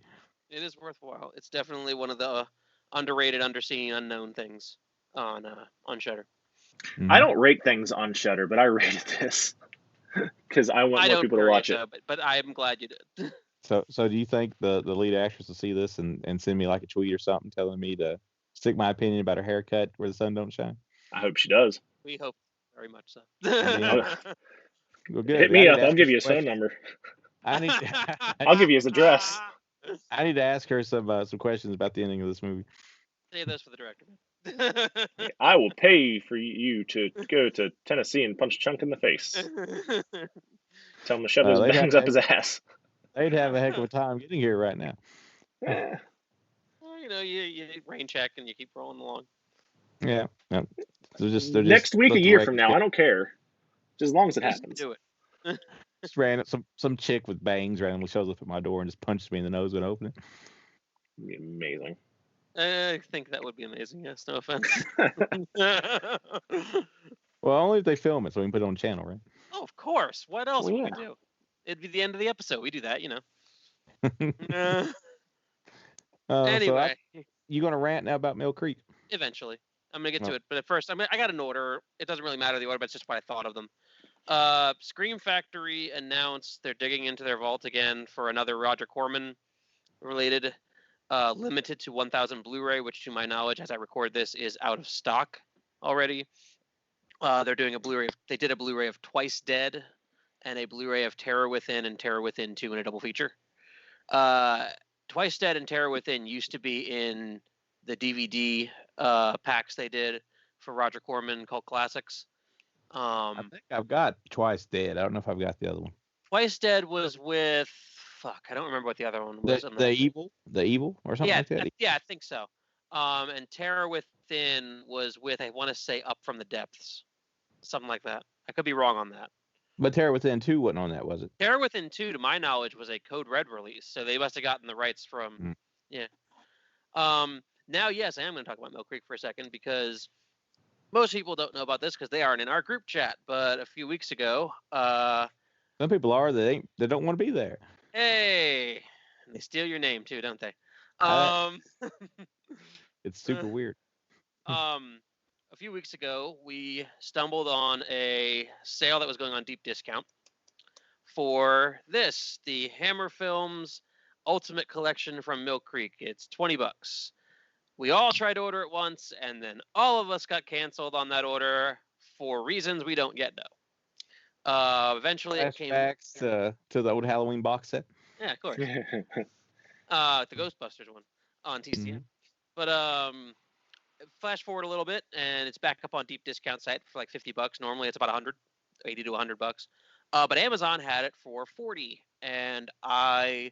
It is worthwhile. It's definitely one of the underrated, underseen, unknown things on Shudder. I don't rate things on Shudder, but I rated this because I want more people to watch it. But I'm glad you did. So do you think the lead actress will see this and send me like a tweet or something telling me to stick my opinion about her haircut where the sun don't shine? I hope she does. We hope very much so. Well, good. Hit me up. I'll give you his phone number. I'll give you his address. I need to ask her some questions about the ending of this movie. Save those for the director. I will pay for you to go to Tennessee and punch Chunk in the face. Tell him to shove those bangs up his ass. They'd have a heck of a time getting here right now. Yeah. Well, you rain check and you keep rolling along. Yeah. They're next week, a year from now, I don't care. Just as long as it happens. Do it. Just some chick with bangs randomly shows up at my door and just punches me in the nose when I open it. It'd be amazing. I think that would be amazing. Yes, no offense. Well, only if they film it, so we can put it on the channel, right? Oh, of course. What else would we do? It'd be the end of the episode. We do that, you know. Anyway, so you gonna rant now about Mill Creek? Eventually, I'm gonna get to it. But at first, I got an order. It doesn't really matter the order, but it's just what I thought of them. Scream Factory announced they're digging into their vault again for another Roger Corman related limited to 1,000 Blu-ray, which to my knowledge, as I record this, is out of stock already. They're doing a Blu-ray. They did a Blu-ray of Twice Dead and a Blu-ray of Terror Within and Terror Within 2 in a double feature. Twice Dead and Terror Within used to be in the DVD packs they did for Roger Corman called Classics. I think I've got Twice Dead. I don't know if I've got the other one. Twice Dead was with fuck. I don't remember what the other one was. The evil, or something like that. Yeah, I think so. And Terror Within was with, I want to say, Up from the Depths, something like that. I could be wrong on that. But Terror Within 2 wasn't on that, was it? Terror Within 2, to my knowledge, was a Code Red release, so they must have gotten the rights from. Yeah. Now, yes, I am going to talk about Mill Creek for a second because most people don't know about this because they aren't in our group chat. But a few weeks ago, some people are. They don't want to be there. Hey, they steal your name too, don't they? It's super weird. A few weeks ago, we stumbled on a sale that was going on deep discount for the Hammer Films Ultimate Collection from Mill Creek. It's $20. We all tried to order it once, and then all of us got canceled on that order for reasons we don't yet know. Eventually, it came back to the old Halloween box set. Yeah, of course. The Ghostbusters one on TCM. Mm-hmm. But flash forward a little bit, and it's back up on deep discount site for like $50. Normally, it's about $180 to $100. But Amazon had it for $40, and I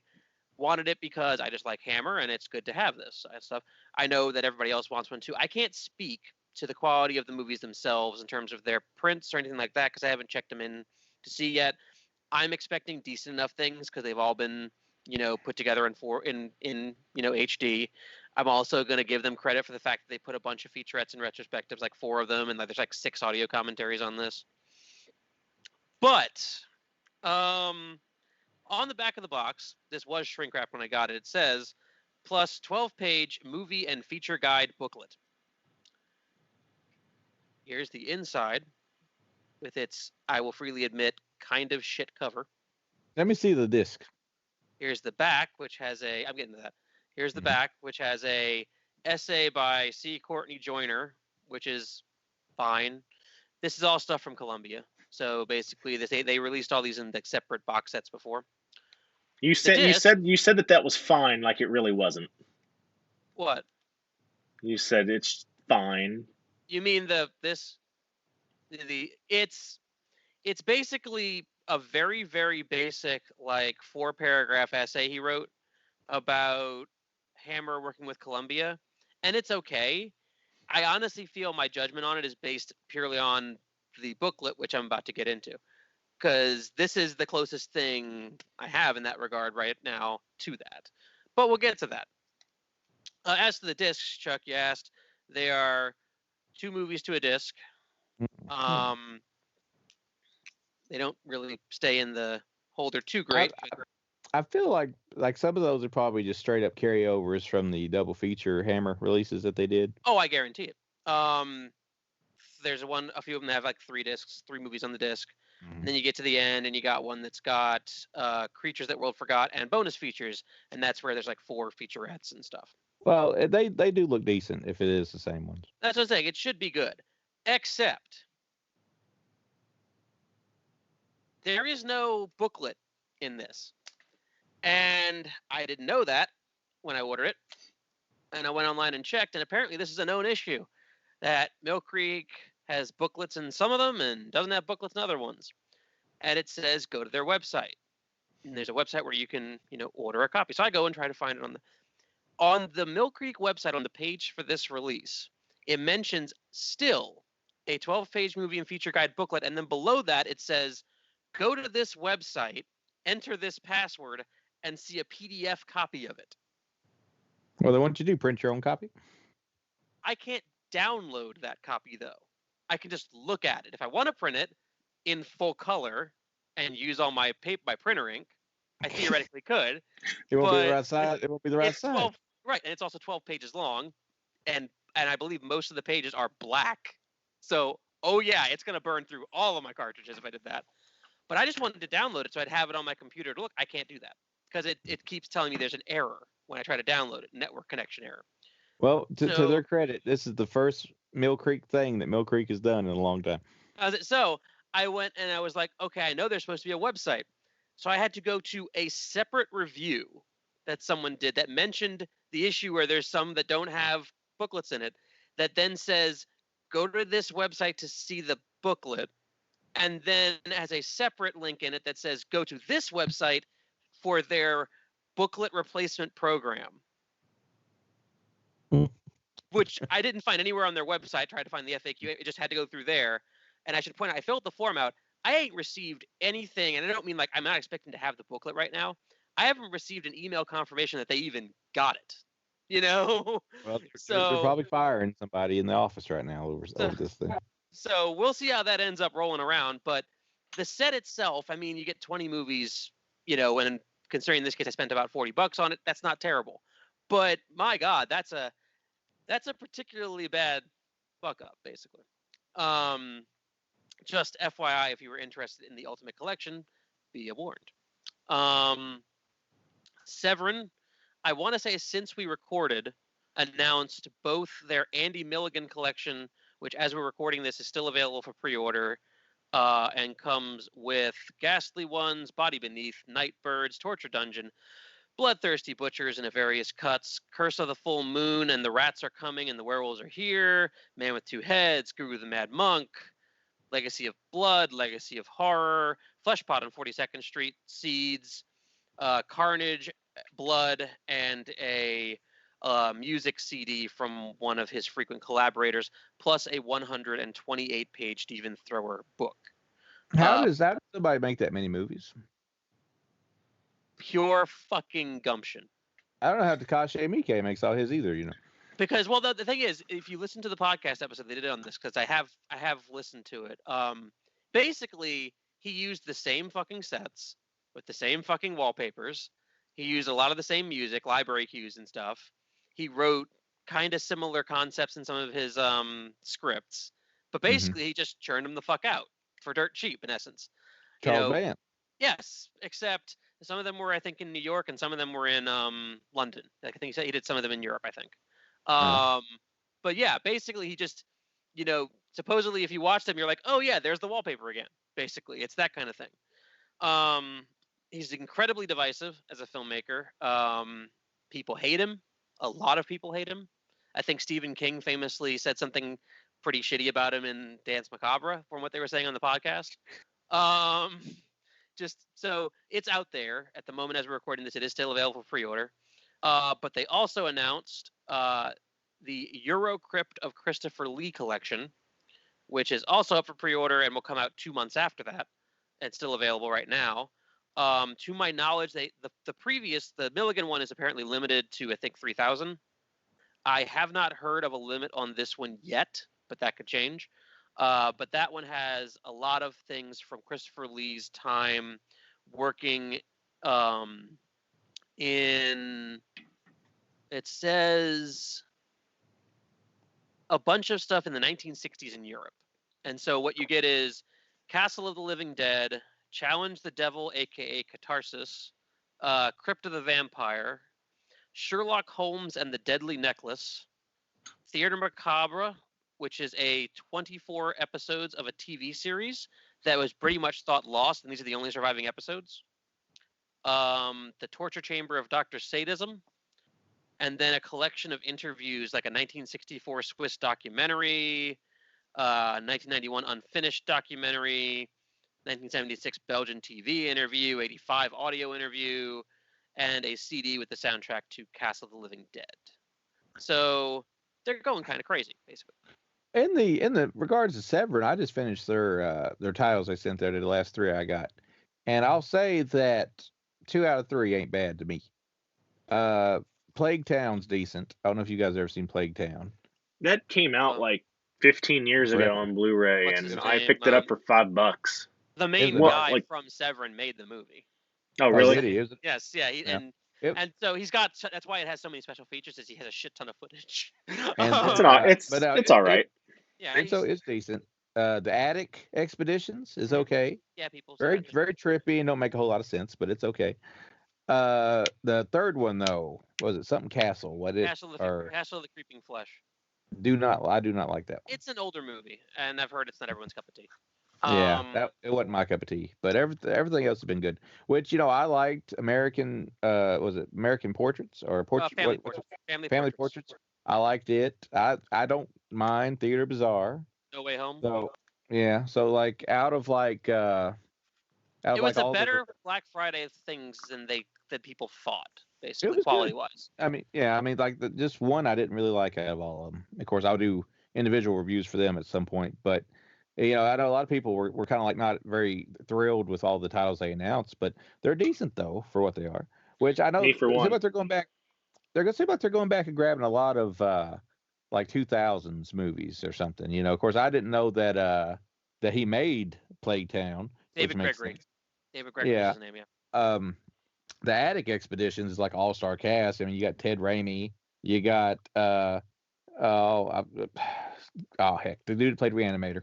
wanted it because I just like Hammer, and it's good to have this stuff. I know that everybody else wants one too. I can't speak to the quality of the movies themselves in terms of their prints or anything like that because I haven't checked them in to see yet. I'm expecting decent enough things because they've all been, put together in HD. I'm also going to give them credit for the fact that they put a bunch of featurettes and retrospectives, like 4 of them, and there's like 6 audio commentaries on this. But on the back of the box, this was shrink wrap when I got it. It says plus 12-page movie and feature guide booklet. Here's the inside with its, I will freely admit, kind of shit cover. Let me see the disc. Here's the back, which has I'm getting to that. Here's the back, which has a essay by C. Courtney Joyner, which is fine. This is all stuff from Columbia. So basically, they released all these in like separate box sets before. You said that was fine, like it really wasn't. What? You said it's fine. You mean it's basically a very, very basic, like 4-paragraph essay he wrote about Hammer working with Columbia, and it's okay. I honestly feel my judgment on it is based purely on the booklet, which I'm about to get into, because this is the closest thing I have in that regard right now to that. But we'll get to that. As to the discs, Chuck, you asked, they are 2 movies to a disc. They don't really stay in the holder too great. I feel like some of those are probably just straight up carryovers from the double feature Hammer releases that they did. Oh, I guarantee it. There's a few of them that have like 3 discs, 3 movies on the disc. And then you get to the end and you got one that's got Creatures That World Forgot and bonus features, and that's where there's like 4 featurettes and stuff. Well, they do look decent if it is the same ones. That's what I'm saying. It should be good, except there is no booklet in this. And I didn't know that when I ordered it. And I went online and checked, and apparently this is a known issue, that Mill Creek has booklets in some of them and doesn't have booklets in other ones. And it says go to their website. And there's a website where you can, order a copy. So I go and try to find it on the Mill Creek website, on the page for this release. It mentions still a 12-page movie and feature guide booklet, and then below that it says go to this website, enter this password, and see a PDF copy of it. Well, then what don't you do? Print your own copy? I can't download that copy, though. I can just look at it. If I want to print it in full color and use all my printer ink, I theoretically could. It won't be the right size. It won't be the right size. 12, right, and it's also 12 pages long, and I believe most of the pages are black. So, it's going to burn through all of my cartridges if I did that. But I just wanted to download it so I'd have it on my computer to look. I can't do that because it keeps telling me there's an error when I try to download it, network connection error. Well, to their credit, this is the first Mill Creek thing that Mill Creek has done in a long time. So I went and I was like, okay, I know there's supposed to be a website. So I had to go to a separate review that someone did that mentioned the issue where there's some that don't have booklets in it, that then says, go to this website to see the booklet. and then has a separate link in it that says go to this website for their booklet replacement program. Which I didn't find anywhere on their website. Tried to find the FAQ. It just had to go through there. And I should point out, I filled the form out. I ain't received anything, and I don't mean like I'm not expecting to have the booklet right now. I haven't received an email confirmation that they even got it. You know? Well, they're So probably firing somebody in the office right now over this thing. so we'll see how that ends up rolling around. But the set itself, I mean, you get 20 movies, you know, and considering in this case I spent about $40 on it, that's not terrible. But my God, that's a particularly bad fuck up, basically. Just FYI, if you were interested in the Ultimate Collection, be warned. Severin, I want to say since we recorded, announced both their Andy Milligan collection, which as we're recording this is still available for pre-order, and comes with Ghastly Ones, Body Beneath, Nightbirds, Torture Dungeon, Bloodthirsty Butchers in various cuts, Curse of the Full Moon, and the Rats Are Coming, and the Werewolves Are Here, Man with Two Heads, Guru the Mad Monk, Legacy of Blood, Legacy of Horror, Fleshpot on 42nd Street, Seeds, Carnage, Blood, and a music CD from one of his frequent collaborators, plus a 128-page Stephen Thrower book. How does somebody make that many movies? Pure fucking gumption. I don't know how Takashi Miike makes all his either, you know. Because, well, the thing is, if you listen to the podcast episode they did on this, because I have listened to it. Basically, he used the same fucking sets with the same fucking wallpapers. He used a lot of the same music, library cues and stuff. He wrote kind of similar concepts in some of his scripts, but basically he just churned them the fuck out for dirt cheap, in essence. Charles Band. Yes, except some of them were, I think, in New York, and some of them were in London. Like, I think he said he did some of them in Europe, I think. But yeah, basically he just, you know, supposedly if you watch them, you're like, oh yeah, there's the wallpaper again. Basically, it's that kind of thing. He's incredibly divisive as a filmmaker. People hate him. A lot of people hate him. I think Stephen King famously said something pretty shitty about him in Dance Macabre, from what they were saying on the podcast. Just so it's out there at the moment as we're recording this. It is still available for pre-order. But they also announced the Eurocrypt of Christopher Lee collection, which is also up for pre-order and will come out 2 months after that. It's still available right now. To my knowledge, the Milligan one is apparently limited to, I think, 3,000. I have not heard of a limit on this one yet, but that could change. But that one has a lot of things from Christopher Lee's time working in, it says, a bunch of stuff in the 1960s in Europe. And so what you get is Castle of the Living Dead, Challenge the Devil, aka Catharsis, Crypt of the Vampire, Sherlock Holmes and the Deadly Necklace, Theater Macabre, which is a 24 episodes of a TV series that was pretty much thought lost, and these are the only surviving episodes. The Torture Chamber of Dr. Sadism, and then a collection of interviews, like a 1964 Swiss documentary, 1991 unfinished documentary, 1976 Belgian TV interview, 85 audio interview, and a CD with the soundtrack to Castle of the Living Dead. So they're going kind of crazy, basically. In the regards to Severin, I just finished their titles they sent there to the last 3 I got, and I'll say that 2 out of 3 ain't bad to me. Plague Town's decent. I don't know if you guys ever seen Plague Town. That came out like 15 years ago on Blu-ray, and I picked it up for $5. The main guy from Severin made the movie. Oh, really? Is it? Yes, yeah. And so he's got. That's why it has so many special features. Is he has a shit ton of footage. It's all right. Yeah, so it's decent. The Attic Expeditions is okay. Yeah, people. Very trippy and don't make a whole lot of sense, but it's okay. The third one though, was it something Castle? Castle of the Creeping Flesh. I do not like that one. It's an older movie, and I've heard it's not everyone's cup of tea. It wasn't my cup of tea, but everything else has been good. Which, I liked American. Was it American Portraits or Family Portraits? I liked it. I don't mind Theater Bizarre. No Way Home. So Yeah. So like out of like It was a all the better Black Friday things than people thought, it basically, was good. quality wise. I mean, yeah, I mean like just one I didn't really like out of all of them. Of course, I'll do individual reviews for them at some point, but I know a lot of people were kind of like not very thrilled with all the titles they announced, but they're decent though for what they are. Which I know Me for it seems one. like they're going back. They're gonna seem like they're going back and grabbing a lot of like 2000s movies or something. Of course, I didn't know that he made Plague Town, which David makes Gregory. sense. David Gregory is Yeah. his name, yeah. Um, the Attic Expeditions is like all star cast. I mean, you got Ted Raimi, you got oh oh heck, the dude who played Reanimator.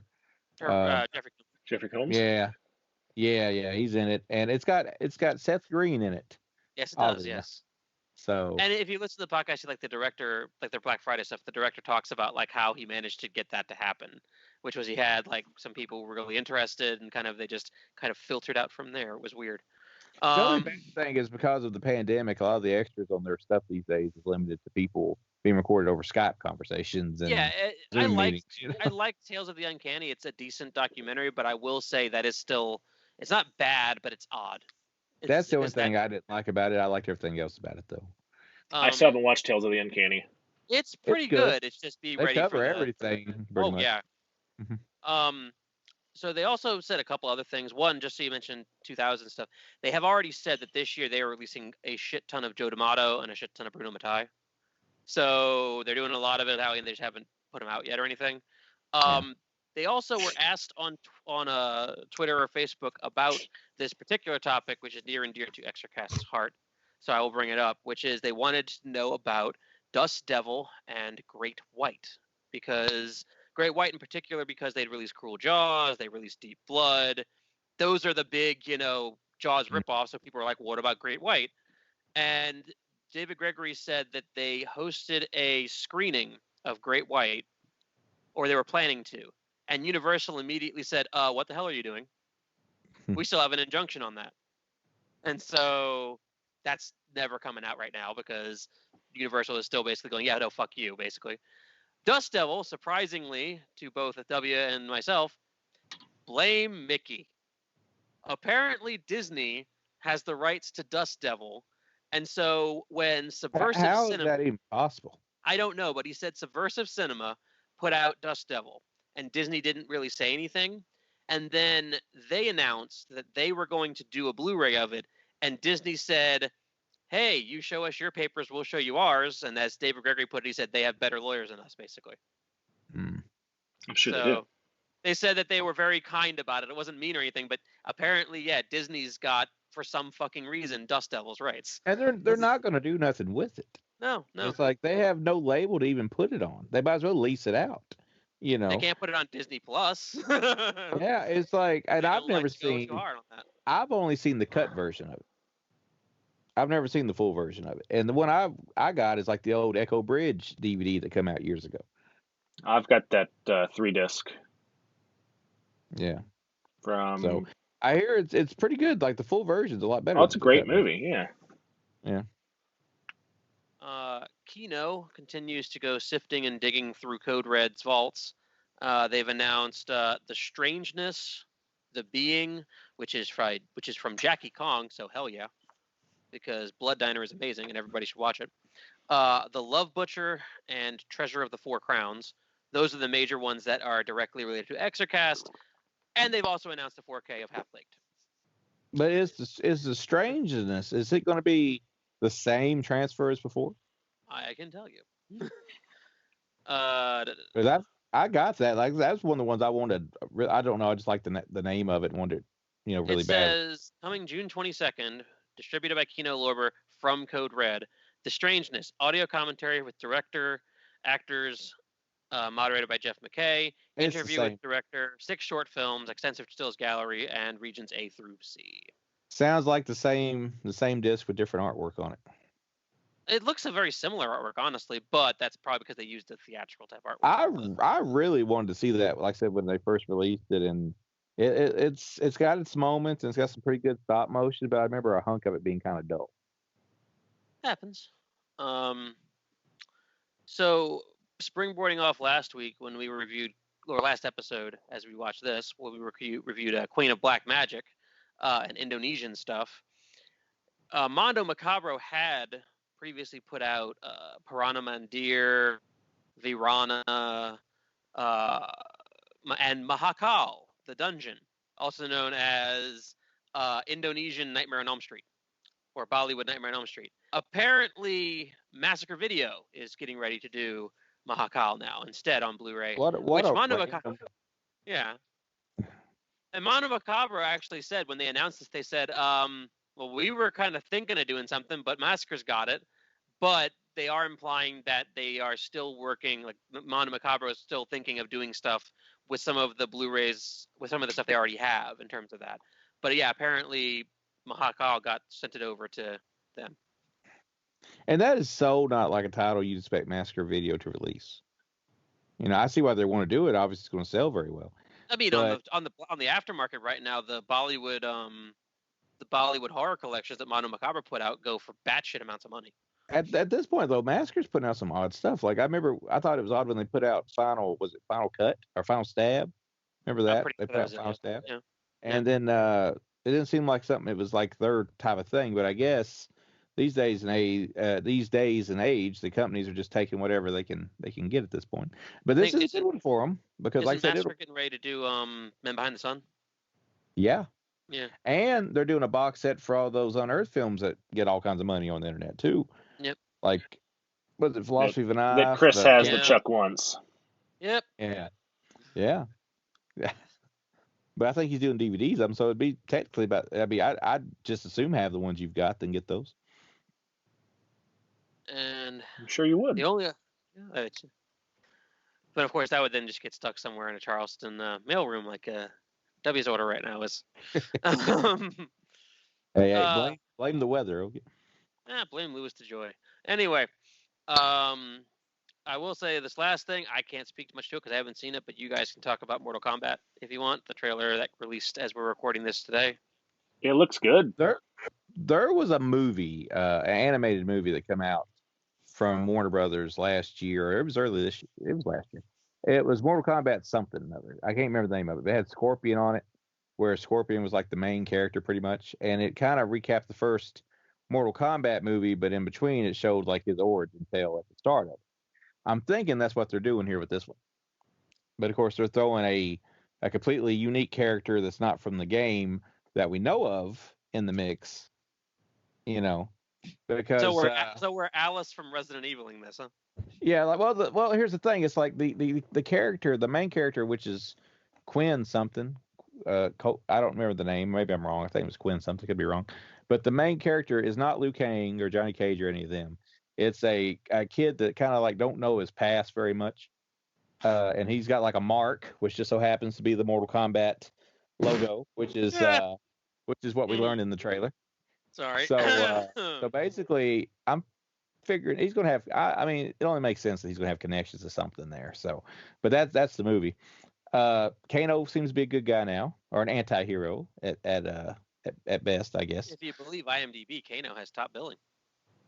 Jeffrey. Jeffrey Combs. Yeah, yeah, he's in it, and it's got Seth Green in it. Yes, it does. Oddly enough. Yes. So And if you listen to the podcast, you like the director, like their Black Friday stuff, the director talks about like how he managed to get that to happen, which was he had like some people who were really interested and they just kind of filtered out from there. It was weird. the only Um, bad thing is because of the pandemic, a lot of the extras on their stuff these days is limited to people being recorded over Skype conversations yeah, and I Zoom liked meetings. I liked Tales of the Uncanny. It's a decent documentary, but I will say that it's not bad, but it's odd. That's the only Is that thing I didn't like about it. I liked everything else about it though. I still um haven't watched Tales of the Uncanny. it's It's pretty good. good. It's just be They ready for cover the everything pretty oh much. yeah. Mhm. So they also said a couple other things. One, just so you mentioned 2000 stuff, they have already said that this year they are releasing a shit ton of Joe D'Amato and a shit ton of Bruno Mattei. So they're doing a lot of it how they just haven't put them out yet or anything. Yeah. They also were asked on Twitter or Facebook about this particular topic, which is near and dear to Exorcast's heart. So I will bring it up, which is they wanted to know about Dust Devil and Great White, because Great White in particular, because they'd released Cruel Jaws, they released Deep Blood. Those are the big, Jaws Mm. ripoffs. So people are like, what about Great White? And David Gregory said that they hosted a screening of Great White, or they were planning to. And Universal immediately said, what the hell are you doing? We still have an injunction on that. And so that's never coming out right now because Universal is still basically going, yeah, no, fuck you, basically. Dust Devil, surprisingly to both W and myself, blame Mickey. Apparently, Disney has the rights to Dust Devil. And so when Subversive How is Cinema, that even possible? I don't know, but he said Subversive Cinema put out Dust Devil, and Disney didn't really say anything. And then they announced that they were going to do a Blu-ray of it, and Disney said, "Hey, you show us your papers, we'll show you ours." And as David Gregory put it, he said they have better lawyers than us, basically. Hmm. I'm sure they do. So they said that they were very kind about it. It wasn't mean or anything, but apparently, yeah, Disney's got, for some fucking reason, Dust Devil's rights. And they're not going to do nothing with it. No. It's like they have no label to even put it on. They might as well lease it out. They can't put it on Disney Plus. Yeah, it's like, and They I've don't like never to go too seen. hard on that. I've only seen the cut version of it. I've never seen the full version of it. And the one I got is like the old Echo Bridge DVD that came out years ago. I've got that 3-disc Yeah. from. So I hear it's pretty good. Like the full version's a lot better. Oh, it's a than the great cut version. movie. Yeah. Yeah. Kino continues to go sifting and digging through Code Red's vaults. They've announced The Strangeness, The Being, which is from Jackie Kong, so hell yeah, because Blood Diner is amazing and everybody should watch it. The Love Butcher and Treasure of the Four Crowns. Those are the major ones that are directly related to Exorcast, and they've also announced a 4K of Half Baked. But is the strangeness? Is it going to be the same transfer as before? I can tell you. 'Cause I got that. Like that's one of the ones I wanted. I don't know. I just like the name of it and wanted it, really It bad. says coming June 22nd, distributed by Kino Lorber from Code Red. The Strangeness, audio commentary with director, actors, moderated by Jeff McKay, It's the interview with same. director, 6 short films, extensive stills gallery, and regions A through C. Sounds like the same disc with different artwork on it. It looks a very similar artwork, honestly, but that's probably because they used a theatrical type artwork. I really wanted to see that. Like I said, when they first released it, and it's got its moments and it's got some pretty good stop motion. But I remember a hunk of it being kind of dull. Happens. So springboarding off last week when we reviewed or last episode, as we watched this, where we reviewed Queen of Black Magic and Indonesian stuff. Mondo Macabro had previously put out Piranha Mandir, Virana, and Mahakal, the dungeon, also known as Indonesian Nightmare on Elm Street, or Bollywood Nightmare on Elm Street. Apparently, Massacre Video is getting ready to do Mahakal now instead on Blu-ray. Yeah. And Mondo Macabro actually said, when they announced this, they said, well, we were kind of thinking of doing something, but Massacre's got it. But they are implying that they are still working, like Mondo Macabro is still thinking of doing stuff with some of the Blu-rays, with some of the stuff they already have in terms of that. But yeah, apparently Mahakal got sent it over to them. And that is so not like a title you'd expect Massacre Video to release. You know, I see why they want to do it. Obviously, it's going to sell very well. I mean, but on the aftermarket right now, the Bollywood horror collections that Mondo Macabro put out go for batshit amounts of money. At this point, though, Massacre's putting out some odd stuff. Like, I thought it was odd when they put out Final Cut or Final Stab? Remember that? They put out Final Stab? Yeah. And then it didn't seem like something, it was like their type of thing. But I guess these days and age, the companies are just taking whatever they can get at this point. But this is a good one for them because, like I said, Massacre getting ready to do Men Behind the Sun. Yeah. Yeah. And they're doing a box set for all those Unearthed films that get all kinds of money on the internet too. Yep. Like, was it Philosophy of an Eye? That Chris has the Chuck once. Yep. Yeah. But I think he's doing DVDs. So it'd be technically about. I'd just assume have the ones you've got, then get those. And I'm sure you would. The only, but of course that would then just get stuck somewhere in a Charleston mailroom, like W's order right now is. Hey, blame the weather. Okay. Blame Louis DeJoy. Anyway, I will say this last thing. I can't speak much to it because I haven't seen it, but you guys can talk about Mortal Kombat if you want. The trailer that released as we're recording this today. It looks good. There was a movie, an animated movie that came out from Warner Brothers last year. It was early this year. It was last year. It was Mortal Kombat something or another. I can't remember the name of it. It had Scorpion on it, where Scorpion was like the main character pretty much. And it kind of recapped the first Mortal Kombat movie, but in between it showed like his origin tale at the start of it. I'm thinking that's what they're doing here with this one. But of course they're throwing a completely unique character that's not from the game that we know of in the mix. You know, because so we're Alice from Resident Eviling this, huh? Yeah, like well, here's the thing. It's like the character, the main character, which is Quinn something. I don't remember the name. Maybe I'm wrong. I think it was Quinn something. Could be wrong. But the main character is not Liu Kang or Johnny Cage or any of them. It's a kid that kind of like don't know his past very much. And he's got like a mark, which just so happens to be the Mortal Kombat logo, which is what we learned in the trailer. Sorry. So basically, I'm figuring he's going to have. I mean, it only makes sense that he's going to have connections to something there. So, but that's the movie. Kano seems to be a good guy now, or an anti-hero at best, I guess. If you believe IMDb, Kano has top billing.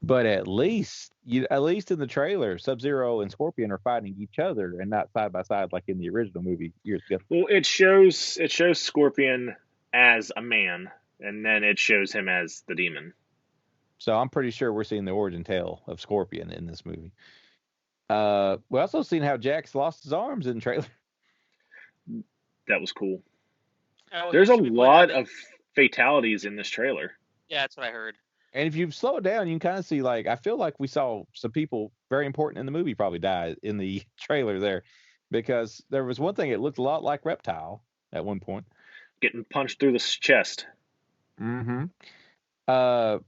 But at least in the trailer, Sub-Zero and Scorpion are fighting each other and not side by side like in the original movie years ago. Well, it shows Scorpion as a man, and then it shows him as the demon. So I'm pretty sure we're seeing the origin tale of Scorpion in this movie. We also seen how Jax lost his arms in the trailer. That was cool. There's a lot of fatalities in this trailer. Yeah, that's what I heard. And if you slow it down, you can kind of see, like, I feel like we saw some people very important in the movie probably die in the trailer there, because there was one thing, it looked a lot like Reptile at one point. Getting punched through the chest. Mm-hmm. I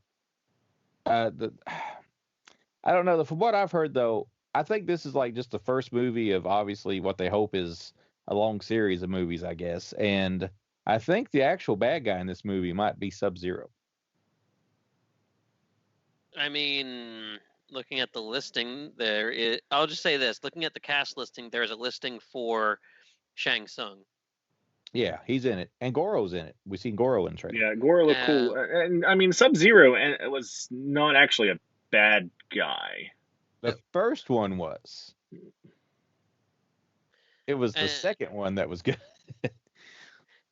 don't know. From what I've heard, though, I think this is like just the first movie of obviously what they hope is a long series of movies, I guess. And I think the actual bad guy in this movie might be Sub-Zero. I mean, looking at the listing, I'll just say this. Looking at the cast listing, there's a listing for Shang Tsung. Yeah, he's in it. And Goro's in it. We've seen Goro in the trailer. Yeah, Goro looked cool. And I mean, Sub-Zero was not actually a bad guy. The first one was. It was the And second one that was good.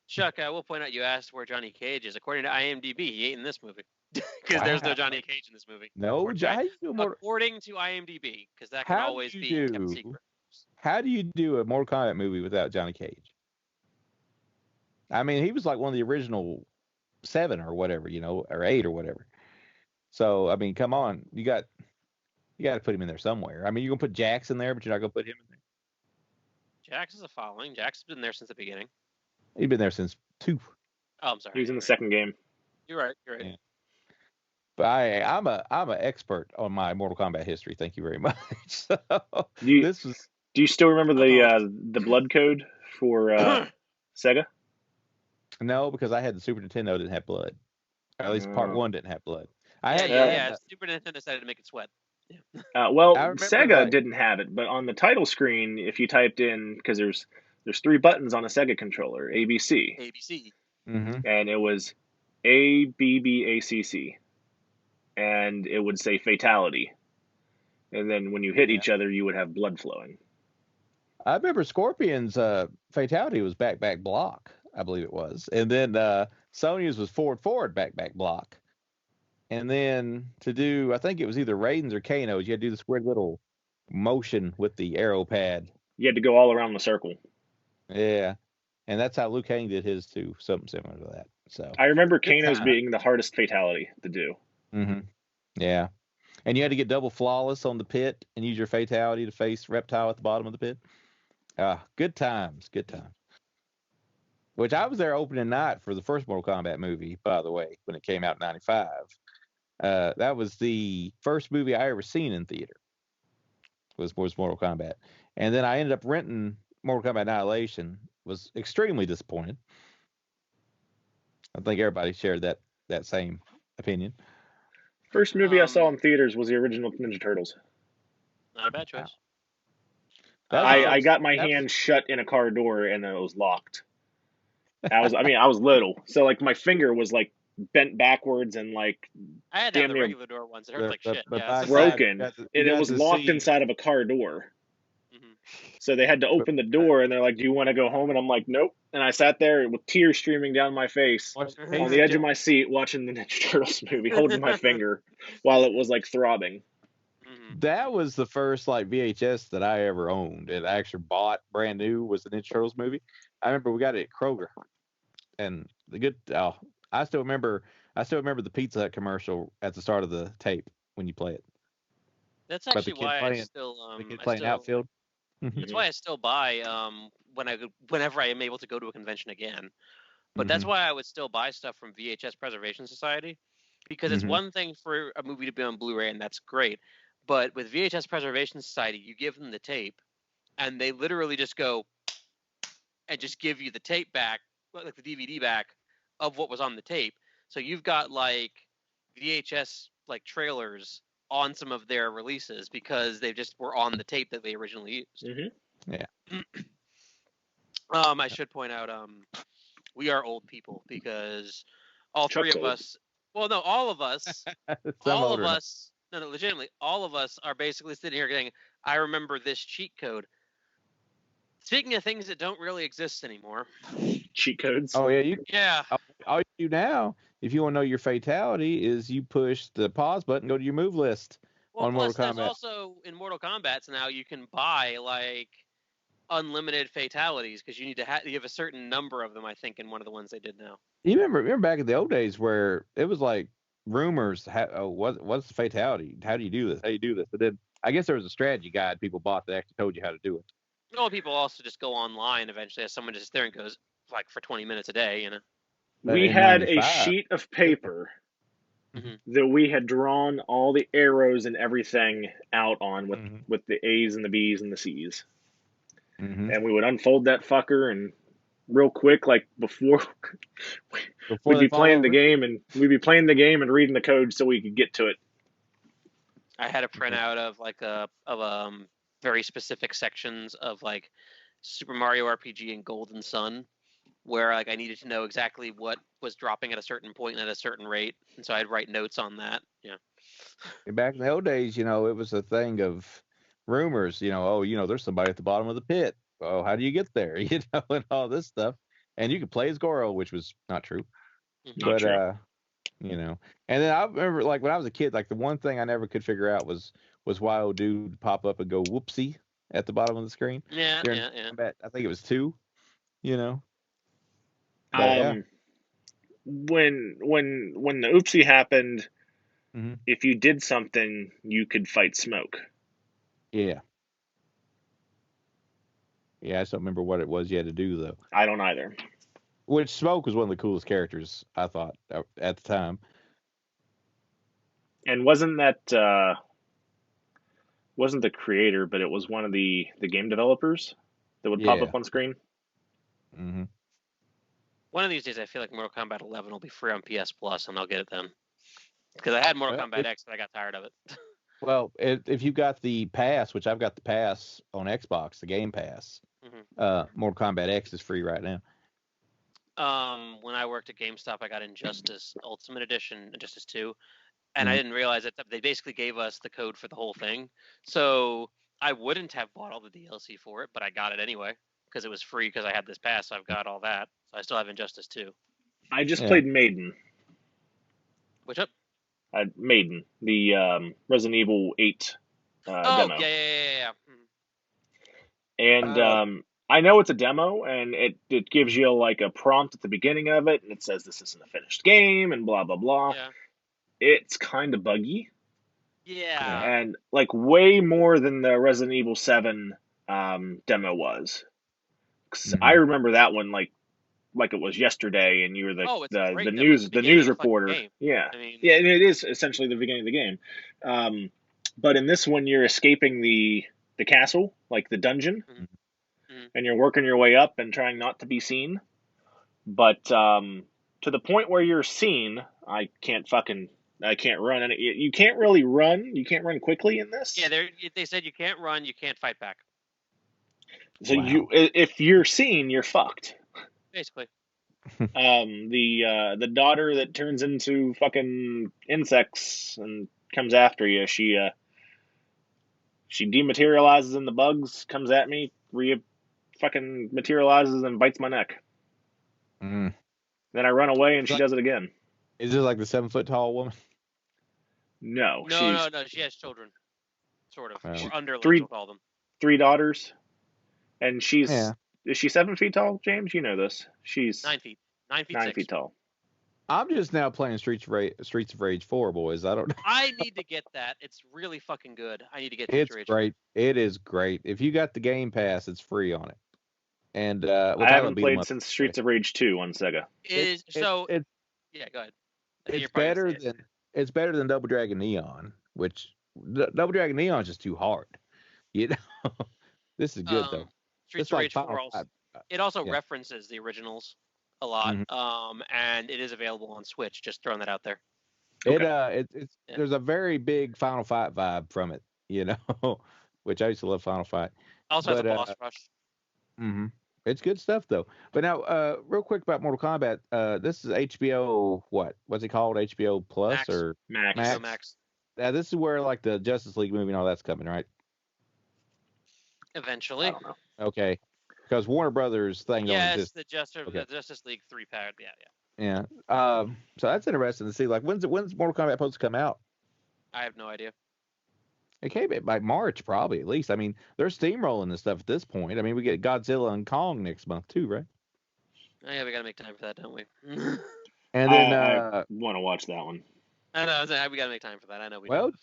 Chuck, I will point out you asked where Johnny Cage is. According to IMDb, he ain't in this movie because there's no Wow. Johnny Cage in this movie. No, how you do more? According to IMDb, because that can How do always you be kept do? secret. How do you do a Mortal Kombat movie without Johnny Cage? I mean, he was like one of the original 7 or whatever, or 8 or whatever. So I mean, come on, you got to put him in there somewhere. I mean, you're gonna put Jax in there, but you're not gonna put him in there. Jax is a following. Jax has been there since the beginning. He's been there since 2. Oh, I'm sorry. He was in the second game. You're right. You're right. Yeah. But I'm an expert on my Mortal Kombat history. Thank you very much. So, Do you, this was do you still remember the blood code for Sega? no, because I had the Super Nintendo didn't have blood. Or at least part 1 didn't have blood. Super Nintendo decided to make it sweat. Well, I remember, Sega didn't have it, but on the title screen, if you typed in, because there's 3 buttons on a Sega controller, ABC, ABC. and it was ABBACC, and it would say fatality, and then when you hit each other, you would have blood flowing. I remember Scorpion's fatality was back block, I believe it was, and then Sonya's was forward back block. And then to do, I think it was either Raiden's or Kano's, you had to do this weird little motion with the arrow pad. You had to go all around the circle. Yeah. And that's how Liu Kang did his too, something similar to that. So I remember Kano's being the hardest fatality to do. Yeah. And you had to get double flawless on the pit and use your fatality to face Reptile at the bottom of the pit. Good times. Which I was there opening night for the first Mortal Kombat movie, by the way, when it came out in 95. That was the first movie I ever seen in theater. Was Mortal Kombat, and then I ended up renting Mortal Kombat Annihilation. Was extremely disappointed. I think everybody shared that same opinion. First movie I saw in theaters was the original Ninja Turtles. Not a bad choice. I got my hand shut in a car door and then it was locked. I was little, so like my finger was like bent backwards and like I had that on the regular door once. It hurt like shit. Yeah, broken. It was locked inside of a car door. So they had to open the door and they're like, "Do you want to go home?" And I'm like, "Nope." And I sat there with tears streaming down my face on the edge of my seat watching the Ninja Turtles movie, holding my finger while it was like throbbing. That was the first like VHS that I ever owned and I actually bought brand new was the Ninja Turtles movie. I remember we got it at Kroger, and I still remember the Pizza Hut commercial at the start of the tape when you play it. That's actually why I still the kid playing outfield. That's why I still buy whenever I am able to go to a convention again. But that's why I would still buy stuff from VHS Preservation Society, because it's one thing for a movie to be on Blu-ray and that's great, but with VHS Preservation Society, you give them the tape, and they literally just go and just give you the tape back, like the DVD back of what was on the tape. So you've got like VHS like trailers on some of their releases because they just were on the tape that they originally used. Yeah. I should point out, we are old people because all three of us. Well, no, all of us. No, legitimately, all of us are basically sitting here going, "I remember this cheat code." Speaking of things that don't really exist anymore, cheat codes. Oh yeah, yeah. All you do now, if you want to know your fatality, is you push the pause button, go to your move list on Mortal Kombat. There's also in Mortal Kombat now you can buy like unlimited fatalities because you need to you have a certain number of them. I think in one of the ones they did now. You remember back in the old days where it was like rumors. What's the fatality? How do you do this? How do you do this? But then I guess there was a strategy guide people bought that actually told you how to do it. Well, people also just go online eventually as someone just there and goes like for 20 minutes a day, you know. We had a sheet of paper that we had drawn all the arrows and everything out on with the A's and the B's and the C's. And we would unfold that fucker and real quick, like before we'd be playing the game and reading the code so we could get to it. I had a printout of like very specific sections of like Super Mario RPG and Golden Sun, where like I needed to know exactly what was dropping at a certain point and at a certain rate, and so I'd write notes on that. Yeah. Back in the old days, it was a thing of rumors. There's somebody at the bottom of the pit. oh, how do you get there? And all this stuff. And you could play as Goro, which was not true. Not But true. And then I remember, like, when I was a kid, like, the one thing I never could figure out was why would dude pop up and go whoopsie at the bottom of the screen Yeah, during yeah, yeah. combat. I think it was 2, But yeah. When the oopsie happened, Hmm. if you did something, you could fight smoke. Yeah. Yeah, I just don't remember what it was you had to do, though. I don't either. Which Smoke was one of the coolest characters, I thought, at the time. And wasn't the creator, but it was one of the game developers that would pop Yeah. up on screen. Hmm. One of these days, I feel like Mortal Kombat 11 will be free on PS Plus, and I'll get it then. Because I had Mortal Kombat X, but I got tired of it. Well, if you got the pass, which I've got the pass on Xbox, the Game Pass, Mortal Kombat X is free right now. When I worked at GameStop, I got Injustice Ultimate Edition, Injustice 2, and Mhm. I didn't realize that they basically gave us the code for the whole thing. So I wouldn't have bought all the DLC for it, but I got it anyway because it was free because I had this pass. So I've got all that. So I still have Injustice 2. I just Yeah. played Maiden. Which up? Maiden, the Resident Evil 8 Oh, demo. yeah. And I know it's a demo, and it gives you like a prompt at the beginning of it, and it says this isn't a finished game, and blah blah blah. Yeah. It's kind of buggy, Yeah. and like way more than the Resident Evil 7 demo was. 'Cause I remember that one like it was yesterday, and you were Oh, it's a the great demo. It's news the beginning of the fucking reporter. game. Yeah, I mean, yeah, and it is essentially the beginning of the game. But in this one, you're escaping the castle, like the dungeon, and you're working your way up and trying not to be seen. But to the point where you're seen, I can't run. And you can't really run. You can't run quickly in this. yeah, they said you can't run, you can't fight back. So Wow. if you're seen, you're fucked. Basically. The daughter that turns into fucking insects and comes after you, she dematerializes in the bugs, comes at me, fucking materializes and bites my neck. Mm. Then I run away and she does it again. Is this like the 7-foot tall woman? No, No. She has children, sort of, or underlings, we'll call them. 3 daughters, and she's Yeah. is she 7 feet tall, James? You know this. She's 9 feet. 9 feet 9 6. feet tall. I'm just now playing Streets of Rage 4, boys. I don't know. I need to get that. It's really fucking good. I need to get It's Streets of Rage. great. It is great. If you got the Game Pass, it's free on it. And I haven't played since Streets of Rage 2 on Sega. Yeah, go ahead. It's better than Double Dragon Neon, which Double Dragon Neon is just too hard. You know, this is good though. Streets of Rage 4 also references the originals a lot, and it is available on Switch. Just throwing that out there. There's a very big Final Fight vibe from it, which I used to love Final Fight. Also has a boss rush. It's good stuff though. But now, real quick about Mortal Kombat. This is HBO. What's it called? HBO Plus Max. or Max? Now this is where like the Justice League movie and all that's coming, right? Eventually. I don't know. Okay, because Warner Brothers thing don't exist. The Justice League 3-pack. Yeah. So that's interesting to see. Like, when's Mortal Kombat supposed to come out? I have no idea. It came by March, probably, at least. I mean, they're steamrolling this stuff at this point. I mean, we get Godzilla and Kong next month, too, right? Oh, yeah, we got to make time for that, don't we? And then I want to watch that one. I know. We got to make time for that. I know we Well, do.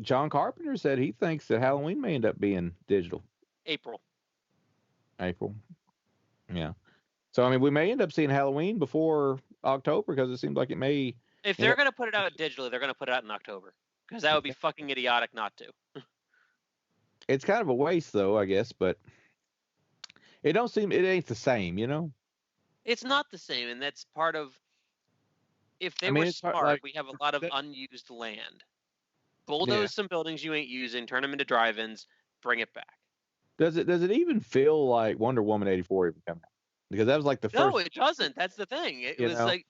John Carpenter said he thinks that Halloween may end up being digital. April. Yeah. So, I mean, we may end up seeing Halloween before October because it seems like it may. If they're going to put it out digitally, they're going to put it out in October. Because that would be fucking idiotic not to. It's kind of a waste, though, I guess, but it ain't the same, It's not the same, and that's part of. If they were smart, we have a lot of unused land. Bulldoze some buildings you ain't using, turn them into drive-ins, bring it back. Does it even feel like Wonder Woman 84 even coming out? Because that was like the first. No, it doesn't. That's the thing. It was like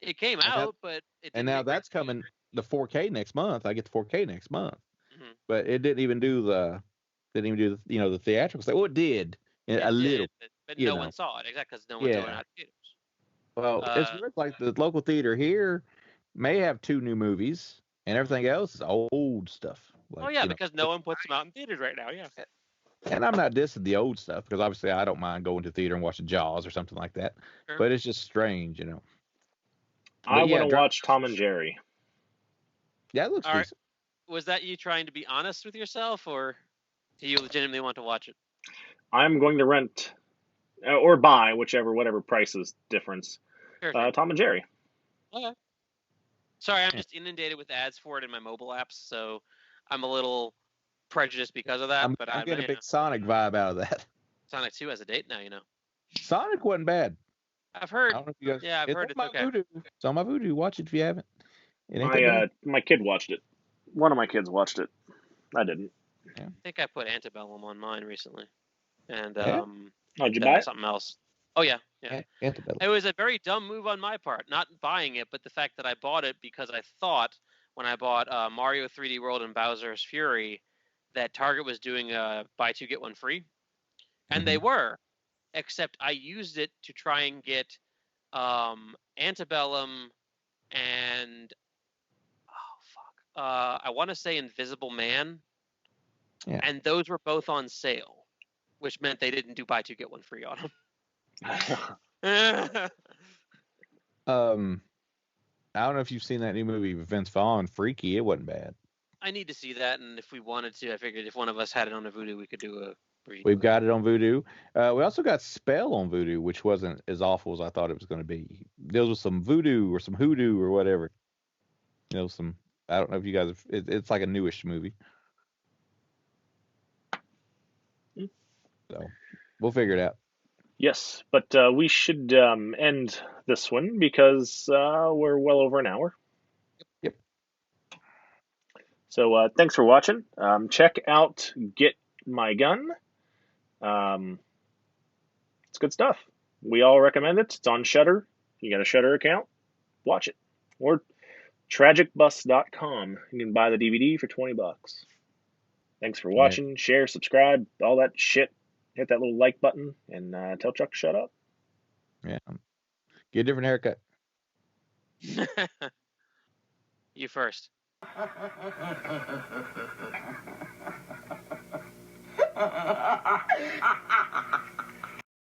it came out, but it didn't. And now that's coming the 4K next month. I get the 4K next month, but it didn't even do the Didn't even do the theatrical stuff. Well, it did a little, but no one saw it, exactly, because no one's going Yeah. out to theaters. Well, it's weird. Like the local theater here may have 2 new movies, and everything else is old stuff. Like, Oh yeah, because no one puts them out in theaters right now. Yeah. And I'm not dissing the old stuff because obviously I don't mind going to theater and watching Jaws or something like that. Sure. But it's just strange, I But yeah, want to watch Tom and Jerry. Yeah, it looks All right. decent. Was that you trying to be honest with yourself, or do you legitimately want to watch it? I'm going to rent or buy, whatever price is difference. Sure. Tom and Jerry. Okay. Sorry, I'm just inundated with ads for it in my mobile apps, so I'm a little prejudiced because of that. I'm getting a big Sonic vibe out of that. Sonic 2 has a date now, Sonic wasn't bad. I've heard. I don't know if you guys. Yeah, I've heard it's okay. Voodoo. It's on my Voodoo. Watch it if you haven't. It ain't My kid watched it. One of my kids watched it. I didn't. I think I put Antebellum on mine recently, and did you buy it? Something else. Oh yeah. Antebellum. It was a very dumb move on my part, not buying it, but the fact that I bought it because I thought when I bought Mario 3D World and Bowser's Fury that Target was doing a buy 2 get 1 free, and they were, except I used it to try and get Antebellum and I want to say Invisible Man, and those were both on sale, which meant they didn't do buy 2 get 1 free on them. I don't know if you've seen that new movie Vince Vaughn, Freaky. It wasn't bad. I need to see that, and if we wanted to, I figured if one of us had it on a Vudu, we could do a review. We've got it on Vudu. We also got Spell on Vudu, which wasn't as awful as I thought it was going to be. Deals with some voodoo or some hoodoo or whatever. I don't know if you guys. It's like a newish movie. So we'll figure it out. Yes, but we should end this one because we're well over an hour. Yep. So thanks for watching. Check out Get My Gun. It's good stuff. We all recommend it. It's on Shudder. You got a Shudder account? Watch it. Or tragicbus.com. You can buy the DVD for $20. Thanks for watching. Share, subscribe, all that shit. Hit that little like button and tell Chuck to shut up. Yeah. Get a different haircut. You first.